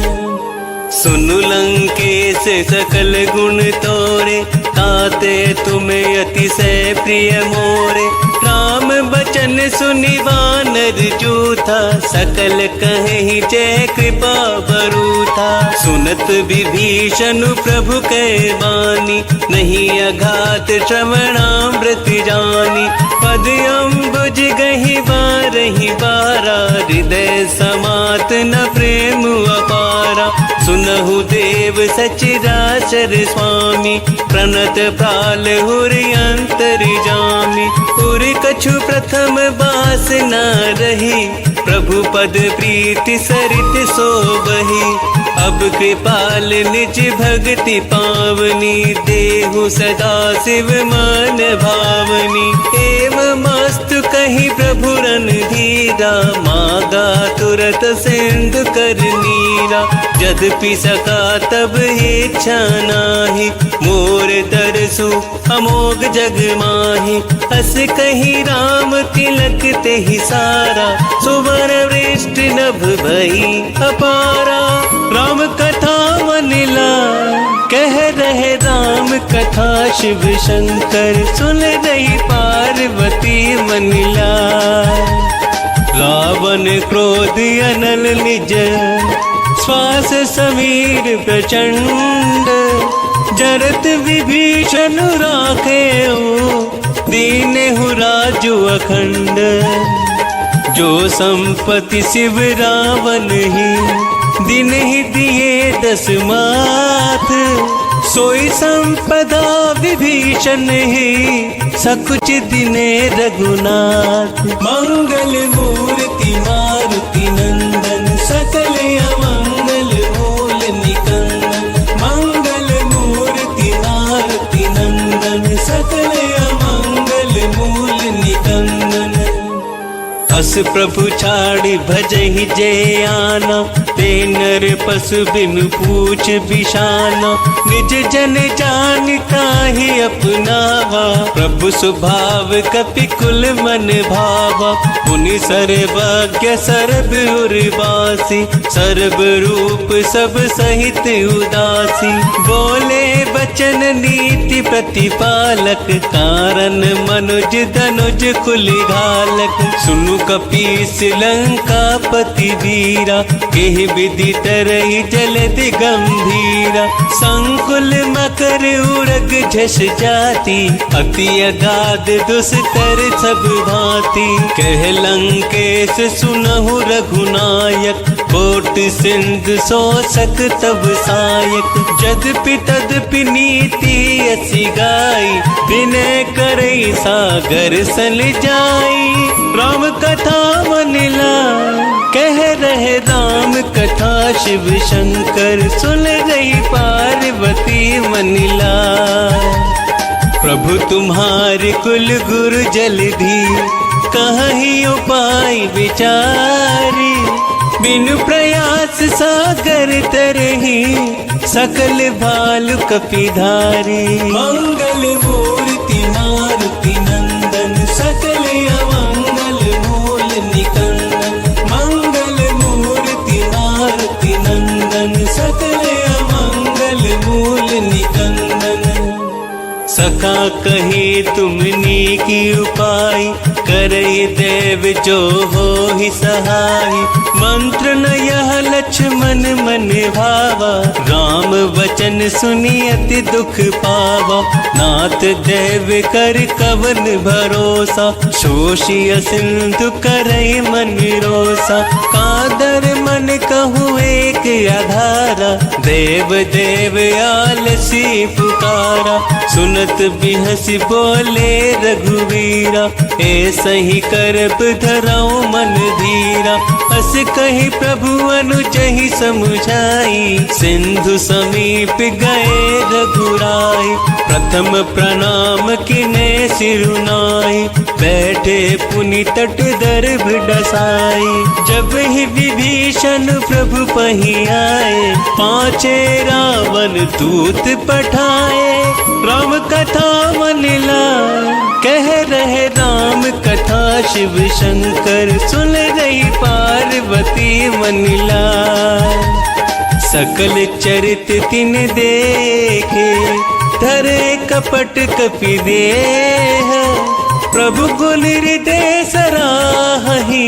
सुनु लंकेश सकल गुण तोरे, ताते तुम्हें अतिशय प्रिय मोरे। राम बचन सुनि वानर जूथा, सकल कहि जय कृपा बरूथा। सुनत विभीषण प्रभु कै बानी, नहीं अघात श्रवणामृत जानी। पद अम्बुज गहि बारहि बारा, हृदय समात न प्रेम अपारा। सुनहु देव सचराचर स्वामी, प्रणत प्राल हुर अंतर जामी। उर कछु प्रथम बास न रही, प्रभु पद प्रीति सरित सोबही। अब कृपाल निज भक्ति पावनी, देहु सदा शिव मन भावनी। एवं मस्तु कही प्रभु रन धीरा, मागा तुरत सिंधु कर नीरा। यद्यपि सका तब इच्छा नाही, मोर दरसु अमोघ जग माही। अस कही राम तिलक तेहि सारा, सुवर वृष्टि नभ भई अपारा। राम कथा मनला कह रहे राम कथा, शिव शंकर सुन रही पार्वती मनला। रावण क्रोध अनल निज, श्वास समीर प्रचंड। जरत विभीषण राखे दीनहु राजु अखंड। जो संपत्ति शिव रावण ही, दिन ही दिए 10 माथ। सोई संपदा विभीषण ही, सकुच दिने रघुनाथ। मंगल मूर्ति मारुति नंदन, सकल अमंगल मूल निकंदन। मंगल मूर्ति मारुति नंदन, सकल अमंगल मूल निकंदन। अस प्रभु छाड़ी भजहि जय आना, ते नर पशु बिनु पूछ बिशाना। निज जन जान ताहि अपनावा, प्रभु स्वभाव कपि कुल मन भावा। पुनि सर्वज्ञ सर्व उर्वासी, सर्व रूप सब सहित उदासी। बोले बचन नीति प्रतिपालक, कारण मनुज धनुज कुल घालक। सुनु कपि कपीस लंकापति वीरा, केहि विधि तरहि जलद गंभीरा। संकुल मकर उड़ग झस जाति, अति अगाध दुस्तर सब भांति। कह लंकेश सुनहु रघुनायक, कोट सिंधु शोषक तब सायक। जद्यपि तद्यपि नीति असी गाई, विनय करई सागर सल जाई। राम कथा मन लाए, कह रहे राम कथा शिव शंकर, सुन रही पार्वती मन लाए। प्रभु तुम्हारे कुल गुरु जलधि, कहीं उपाय विचारी। बिनु प्रयास सागर तरही, सकल भालु कपिधारी। मंगल मूर्ति मारुति नंदन, सकल अमंगल मूल निकंदन। मंगल मूर्ति मारुति नंदन, सकल अमंगल मूल निकंदन। सखा कही तुमनी की उपाय, करई देव जो हो ही सहाय। मंत्र न यह लक्ष्मण मन भावा, राम वचन सुनी अति दुख पावा। नाथ देव कर कवन भरोसा, शोषिय सिंधु करई मन रोसा। कादर मन कहूँ एक आधारा, देव देव आलसी पुकारा। सुनत बिहसी बोले रघुवीरा, ऐसा ही करब धराऊं मन धीरा। अस कही प्रभु अनुजहि समुझाई, सिंधु समीप गए रघुराई। प्रथम प्रणाम किने सिरुनाई, बैठे पुनि तट दर्भ डसाई। जब ही विभीषण प्रभु पही आए, पांचे रावण दूत पठाए। राम कथा मन लाए, कह रहे राम कथा शिव शंकर, सुन रही पार्वती मन लाए। सकल चरित तिन देखे, धरे कपट कपि देह। प्रभु गुण हृदय सराहि,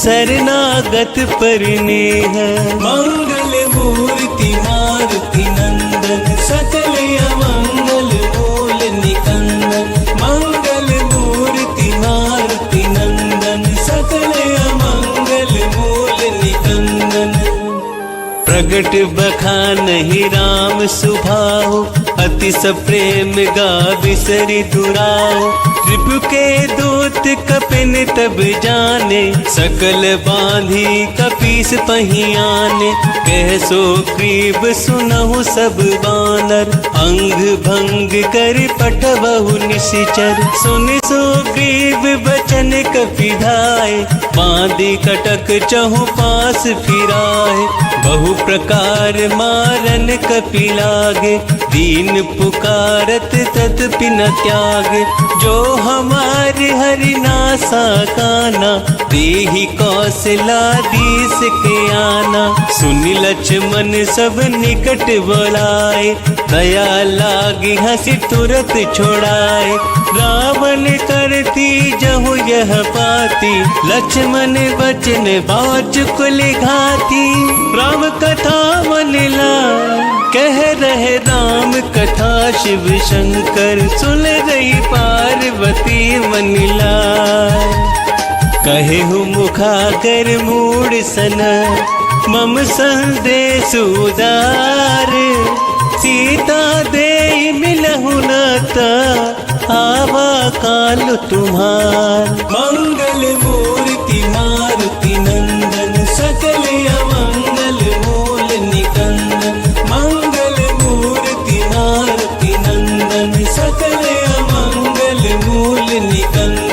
शरणागत परनेह। मंगल मूर्ति मारुति नंदन, सकल अमंगल मूल निकंदन। मंगल मूर्ति मारुति नंदन, सकल अमंगल मूल निकंदन। प्रगट बखानहि राम सुभाऊ, अति सप्रेम गा बिसरि दुराऊ। रिपु के दूत कपिन तब जाने, सकल बांधी कपीस पहियाने। कह सो ग्रीव सुनहु सब बानर, अंग भंग कर पठबहु निशिचर। सुन सो ग्रीव बचन कपिधाय, बांधी कटक चहु पास फिराए। बहु प्रकार मारन कपि लागे, दीन पुकारत तदपि न त्यागे। जो हमारे हरि नासा काना, देहि कौशलाधीश के आना। सुनि लक्ष्मण सब निकट बोलाए, दया लागी हंसी तुरत छोड़ाए। रावण करती जहु यह पाती, लक्ष्मण वचन बाच कुल घाती। राम कथा मन लाए, कह रहे राम कथा शिव शंकर, सुन रही पार्वती मन लाए। कहे हूँ मुखागर मूड सन, मम संदेश उदार। सीता दे मिलहु नाता, आवा काल तुम्हार। मंगल मूर्ति मारुति नंदन, सकल अमंगल मूल निकंदन। मंगल मूर्ति मारुति नंदन, सकल अमंगल मूल निकंदन।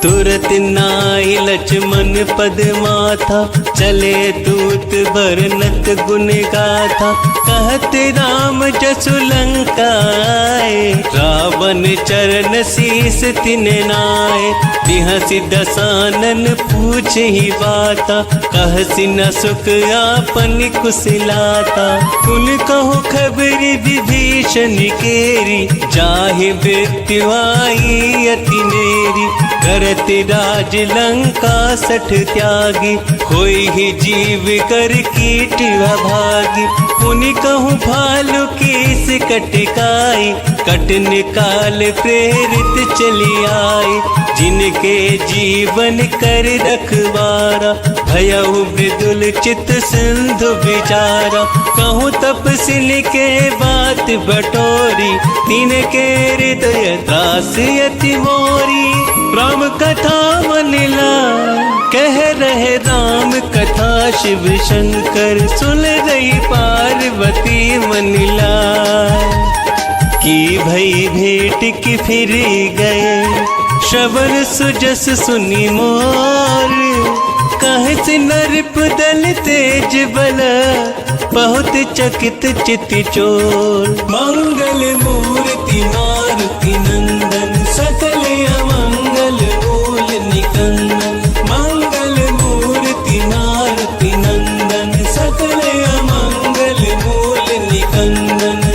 तुरत नाई लक्ष्मण पद माथा, चले दूत बरनत गुण गाथा। कहत राम जसु लंका आए, रावण चरण शीस तिन नाए। बिहसि दसानन पूछे ही बाता, कहसि न सुख आपन कुशलाता। कुन कहु खबर विभीषण केरी, जाहि मृत्यु आई अति नेरी। करत राज लंका सठ त्यागी, होई ही जीव कर कीट अभागी। पुनि कहूँ भालु कीस कटकाई, कटन काल प्रेरित चली आई। जिनके जीवन कर रखवारा, भयउ मृदुल चित सिंधु विचारा। कहूँ तपस्विन के बात बटोरी, तिनके हृदय त्रास अति मोरी। राम कथा मनिला, कह रहे राम कथा शिव शंकर। सुन रही पार्वती मनिला, की भई भेंट की फिर गए। श्रवण सुजस सुनि मोर, कहस नृप दल तेज बल। बहुत चकित चित चोर, मंगल मूर्ति मारुति नंदन। सकल अमंगल मूल निकंदन, मंगल मूर्ति मारुति नंदन। सकल अमंगल मूल निकंदन।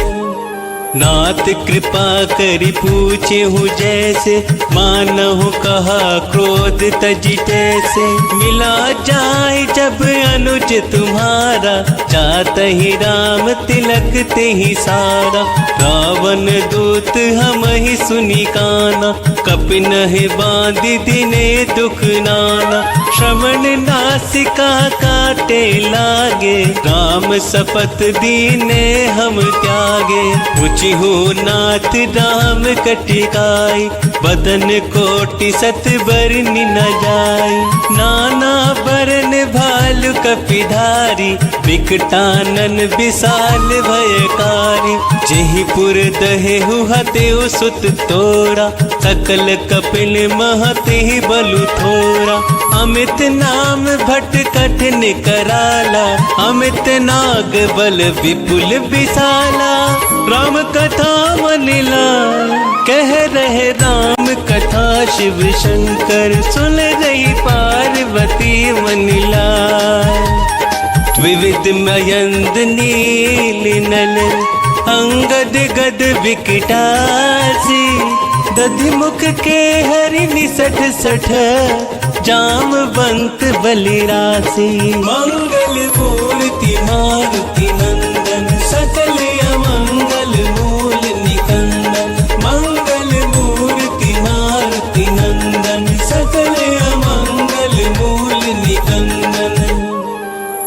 नाथ कृपा करि पूछे हूँ जैसे, मानहु कहा क्रोध तजी तैसे। मिला जाए जब अनुज तुम्हारा, जात ही राम तिलक ते ही सारा। रावण दूत हम ही सुनी काना, कपिन है बांधि दिने दुख नाना। श्रवण नासिका काटे लागे, राम सपत दीने हम त्यागे। ऊँची हो नाथ राम कटिकाई, बदन कोटि सत बरनि न जाई। नाना बरन भालु कपिधारी, विकटानन विशाल भयकारी। जेहि पुर दहेहु हतेउ सुत तोरा, सकल कपिल महते बलु थोरा। अमित नाम भट कठिन कराला, अमित नाग बल विपुल विशाला। राम कथा मनिला, कह रहे राम कथा शिव शंकर। सुन रही पार्वती मनिला, विविध मयंद नील नल। अंगद गद विकटासी, दधिमुख के हरि निसठ सठ। जामवंत बलिरासी, मंगल मूर्ति मारुति नंदन। सकल अमंगल मूल निकंदन, मंगल मूर्ति मारुति नंदन। सकल अमंगल मूल निकंदन।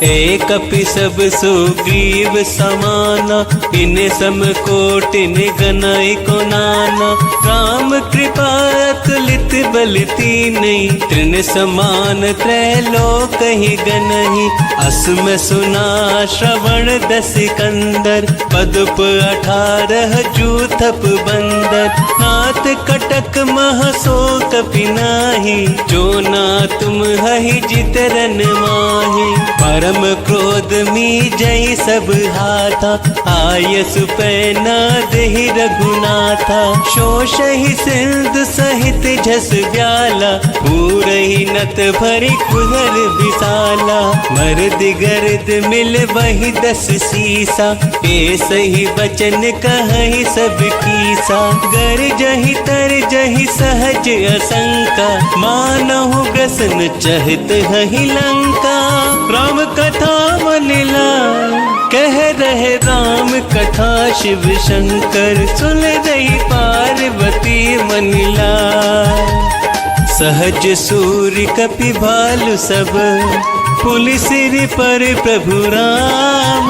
एक कपि सब सुग्रीव समाना, इन सम कोटिन गनाई को नाना। राम कृपा अतुलित बल तीनहि, तृण समान त्रैलोक ही गनहि। असम सुना श्रवण दस कंदर, पदुप 18 जूथप बंदर। नाथ कटक महसो कपि नाही, जो ना तुम हहि जितरन माही। परम क्रोध मी जय सब हाथा, आय सुपैना देहि रघुनाथा। शोषहि सिंधु सहित झस ब्याला, पूरहि नत भरि कुहर विशाला। मर्द गर्द मिल वही 10 सीसा, ऐसहि बचन कहहि सब कीसा। गर जहि तर जहि सहज असंका, मानहु ग्रसन चहित हहि लंका। राम कथा मनिला, कह रहे राम कथा शिव शंकर। सुन रही पार्वती मनिला, सहज सूर्य कपि भालु सब। पुलि सिर पर प्रभु राम,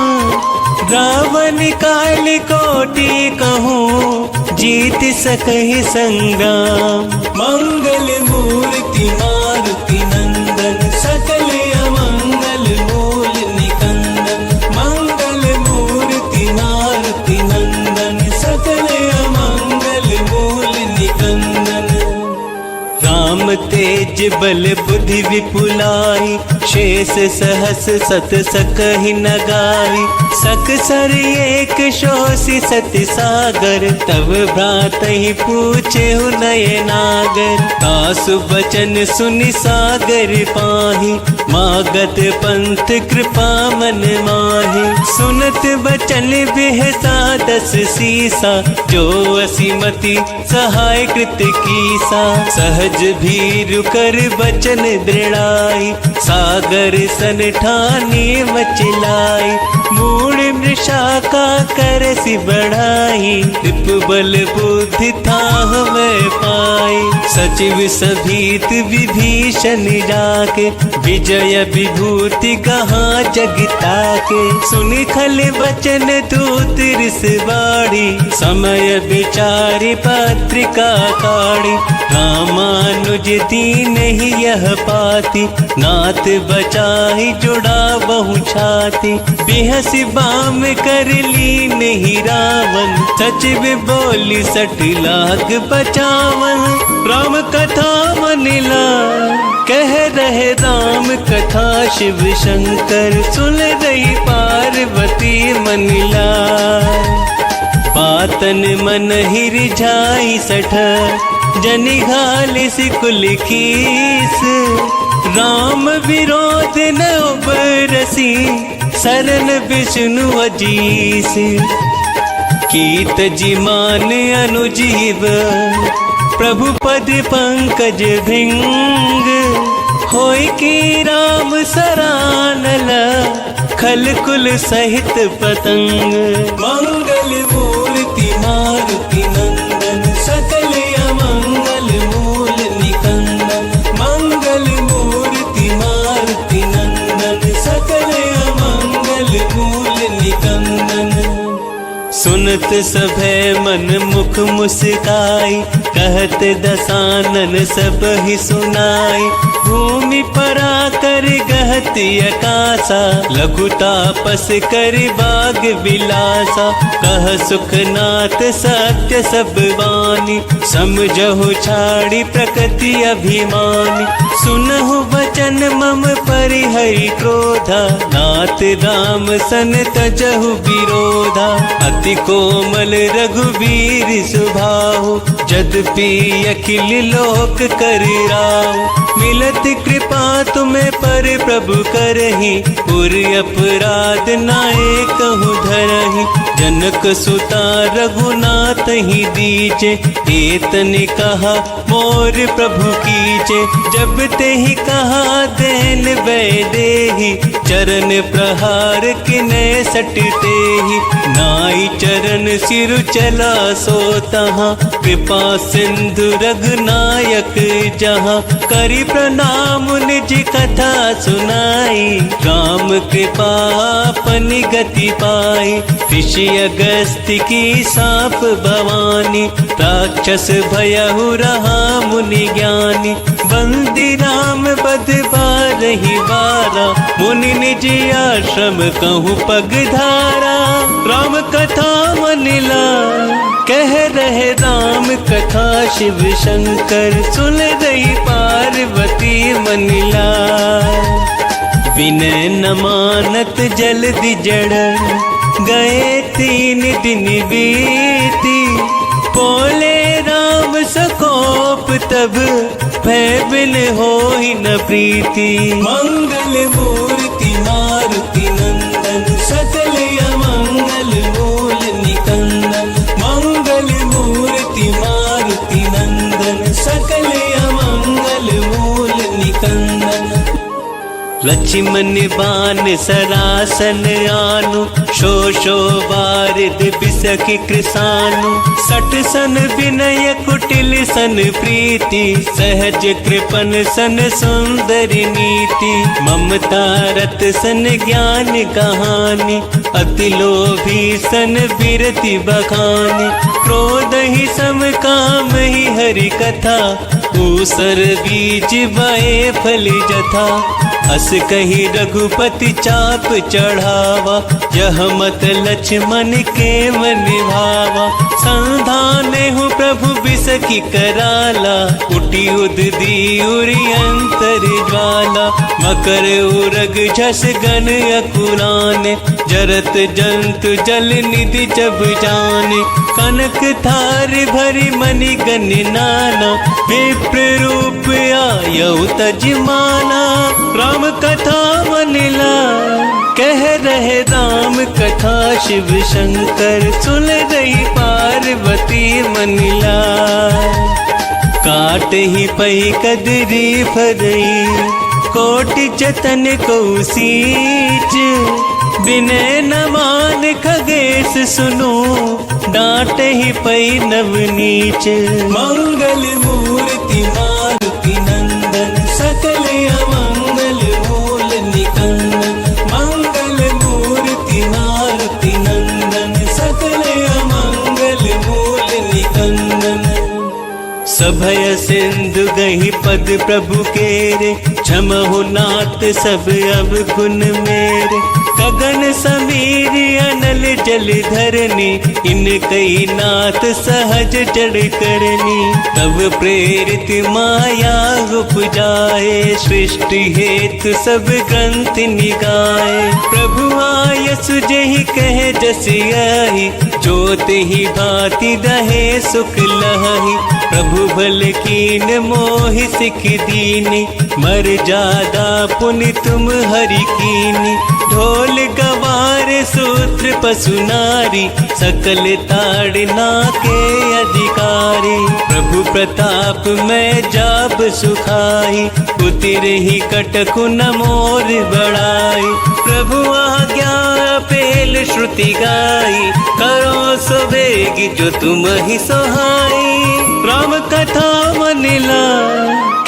रावण काल कोटि कहूँ जीत सकहि संग्राम। मंगल मूर्ति मारुति नंदन, सकल अमंगल मूल निकंदन। मंगल मूर्ति मारुति नंदन, सकल अमंगल मूल निकंदन। राम तेज बल बुद्धि विपुलाई, शेष सहस सत सकहि न गाई। सकसर एक शोषि सति सागर, तब भ्रातहि पूछे नये नागर। तासु बचन सुनि सागर पाहि, मागत पंथ कृपा मन माहि। सुनत बचन बिहसा दस सीसा, जो असीमति सहाय कृत कीसा। सहज भीरु कर बचन दृढ़ाई, सागर सन ठानी मचलाई। मूढ़ मृषा का करसि बढ़ाई, टिप बल बुद्धि थाह में पाई। सचिव सभीत विभीषण जाके, विजय विभूति कहाँ जगता के। सुनि खल बचन दूत रिस बाड़ी, समय विचारि पत्रिका काढ़ी। रामानुज दीन ही यह पाती, नाथ बचाई जुड़ा बहु छाती। बिहसि बाम कर लीन ही रावण, सचिव बोली 60 लाख बचावन। राम कथा मनिला, कह रहे राम कथा शिव शंकर। सुन रही पार्वती मनिला, पातन मन ही रिझाई 60। जनि घालिस कुल कीस, राम विरोध न उबरसी। शरण विष्णु अजीस, कीत जिमान अनुजीव। प्रभु पद पंकज भृंग, होय की राम सरानल। खल कुल सहित पतंग, मंगल मूर्ति मारुति नंदन। सकल अमंगल मूल निकंदन, मंगल मूर्ति मारुति नंदन। सकल अमंगल मूल निकंदन। सुनत सभे मन मुख मुस्काई, कहत दसानन सब ही सुनाई। भूमि परा कर गहत अकासा, लघु तापस कर बाग विलासा। कह सुखनाथ सत्य सब वाणी, समझहु छाड़ी प्रकृति अभिमानी। सुनहु वचन मम परिहरि क्रोधा, नाथ राम सन तजहु विरोधा। अति कोमल रघुवीर सुभाहु, जदपि अखिल लोक कर राहु। मिलत कृपा तुम्हें पर प्रभु करहि, पुर अपराध नाए कहूँ धरहि। जनक सुता रघुनाथ ही दीजे, एतन कहा मोर प्रभु कीजे। जब ते ही कहा देन वैदेही, चरण प्रहार किने सटते ही। नाई चरण सिर चला सो तहाँ, कृपा सिंधु रघुनायक जहाँ। करी प्रणाम निज कथा सुनाई, राम कृपा अपनी गति पाई। ऋषि अगस्त्य की साप भवानी, राक्षस भयहु रहा मुनि ज्ञानी। बंदी राम बध बारहि बारा, मुनि निज आश्रम कहूँ पग धारा। राम कथा मनिला, कह रहे राम कथा शिव शंकर। सुन रही पार्वती मनिला, विनय न मानत जल्दी जड़। गए 3 दिन बीती, बोले राम सकोप तब। भय बिन होई न प्रीति, मंगल मूर्ति मारुति नंदन। सकल अमंगल मूल निकंदन, मंगल मूर्ति मारुति नंदन। सकल अमंगल मूल निकंदन। लक्ष्मण बान सरासन आनु, शोषो बारिद बिसखि कृसानु। 60 सन विनय कुटिल सन प्रीति, सहज कृपन सन सुंदरी नीति। ममता रत सन ज्ञान कहानी, अति लोभी सन बिरति बखानी। क्रोध ही सम काम ही हरि कथा, ऊसर बीज बए फल जथा। अस कही रघुपति चाप चढ़ावा, यह मत लक्ष्मण केवल निभावा। संधाने हूँ प्रभु बिसखी कराला, उठी उददी उरी अंतर ज्वाला। मकर उरग झस गन अकुलाने, जरत जंतु जल निधि जब जाने। कनक थार भरी मणि गन नाना, विप्र रूप आयउ तजमाना। राम कथा मनिला कह रहे राम कथा, शिव शंकर सुन रही पार्वती मनिला। काट ही पही कदरी फरई, कोटि जतन को सींच। बिनय न मान खगेश सुनो, डांट ही पई नवनीच। मंगल मूर्ति मारुति नंदन, सकल अमंगल मूल निकंदन। मंगल मूर्ति मारुति नंदन, सकल अमंगल मूल निकंदन। सभय सिंधु गही पद प्रभु केरे, क्षमहु नाथ सब अवगुण मेरे। गगन समीर अनल जल धरनी, इन कई नाथ सहज जड़ करनी। तब प्रेरित माया उपजाए, सृष्टि हेतु सब ग्रंथ निगाए। प्रभु आयस जेहि कहे जस आहि, ज्योत ही भांति दहे सुख लहि। प्रभु भल कीन मोहि सिख दीनी, मर्यादा पुनि तुम हरि कीनी। ढोल गवार सूत्र पशु नारी, सकल ताड़ना के अधिकारी। प्रभु प्रताप मैं जाब सुखाई, उतिर ही कटकु न मोर बड़ाई। प्रभु आज्ञा पेल श्रुति गाई, करो सो बेग जो तुम ही सोहाई। राम कथा मनिला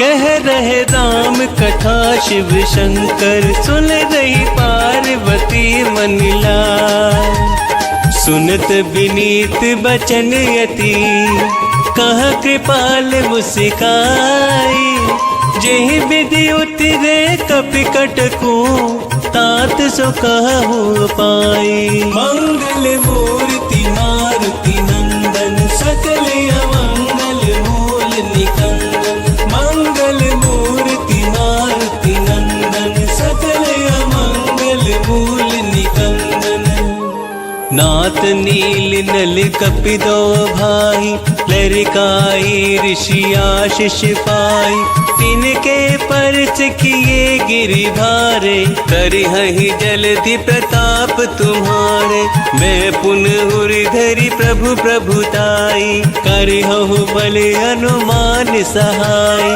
कह रहे राम कथा, शिव शंकर सुन रही पार्वती मनिला। सुनत विनीत बचन यति, कह कृपाल मुस्काई। जेहि विधि उतरे कपि कटकु, तात सो कहु पाई। मंगल मूर्ति मारुति नंदन, सकल अमंगल मूल निकंदन। मंगल मूर्ति मारुति नंदन, सकल अमंगल मूल निकंदन। नाथ नील नल कपि दो भाई, लरिकाई ऋषि आशीष पाई। तिनके परच किए गिरि भारे, करिहहि जलधि प्रताप तुम्हारे। मैं पुनः धरि प्रभु प्रभुताई, करिहु बल अनुमान सहाय।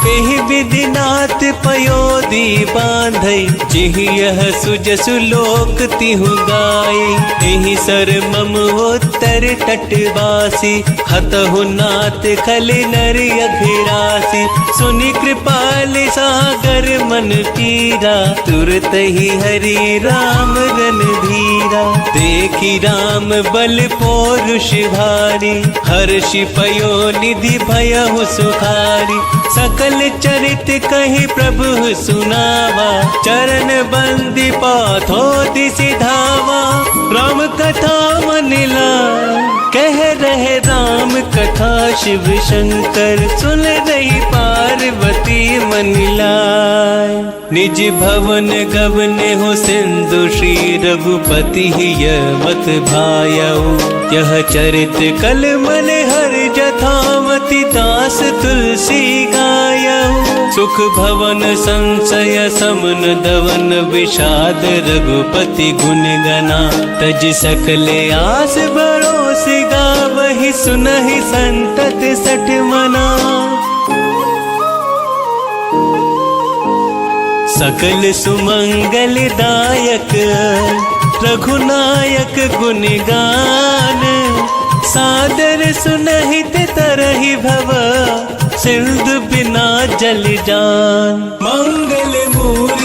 एहि विधि नाथ पयोधि बांधई, जिहि यह सुजसु लोक तिहु गाई। एहि सर मम उत्तर तटवासी, हतहु नाथ खल नर अघिरासी। सुनि कृपाल सागर मन पीरा, तुरत ही हरि राम रणधीरा। देखी राम बल पौरुष भारी, हर्षि पयो निधि भयहु सुखारी। सकल चरित कहि प्रभु सुनावा, चरण बंदी पाथोति सिधावा। राम कथा मनिला कह रहे राम कथा, शिव शंकर सुन रही पार्वती मनिला। निज भवन गवने हो सिंधु, श्री रघुपति यवत भायऊ। यह चरित कलमल हर जथामति, दास तुलसी गायऊ। सुख भवन संशय समन दवन, विषाद रघुपति गुण गना। तज सकले आस भरोस गावहि, सुनहि संतत सठ मना। सकल सुमंगल दायक, रघुनायक गुण गान। सादर सुनहित तरहि भव, सिंधु बिना जल जान। मंगल मूर्ति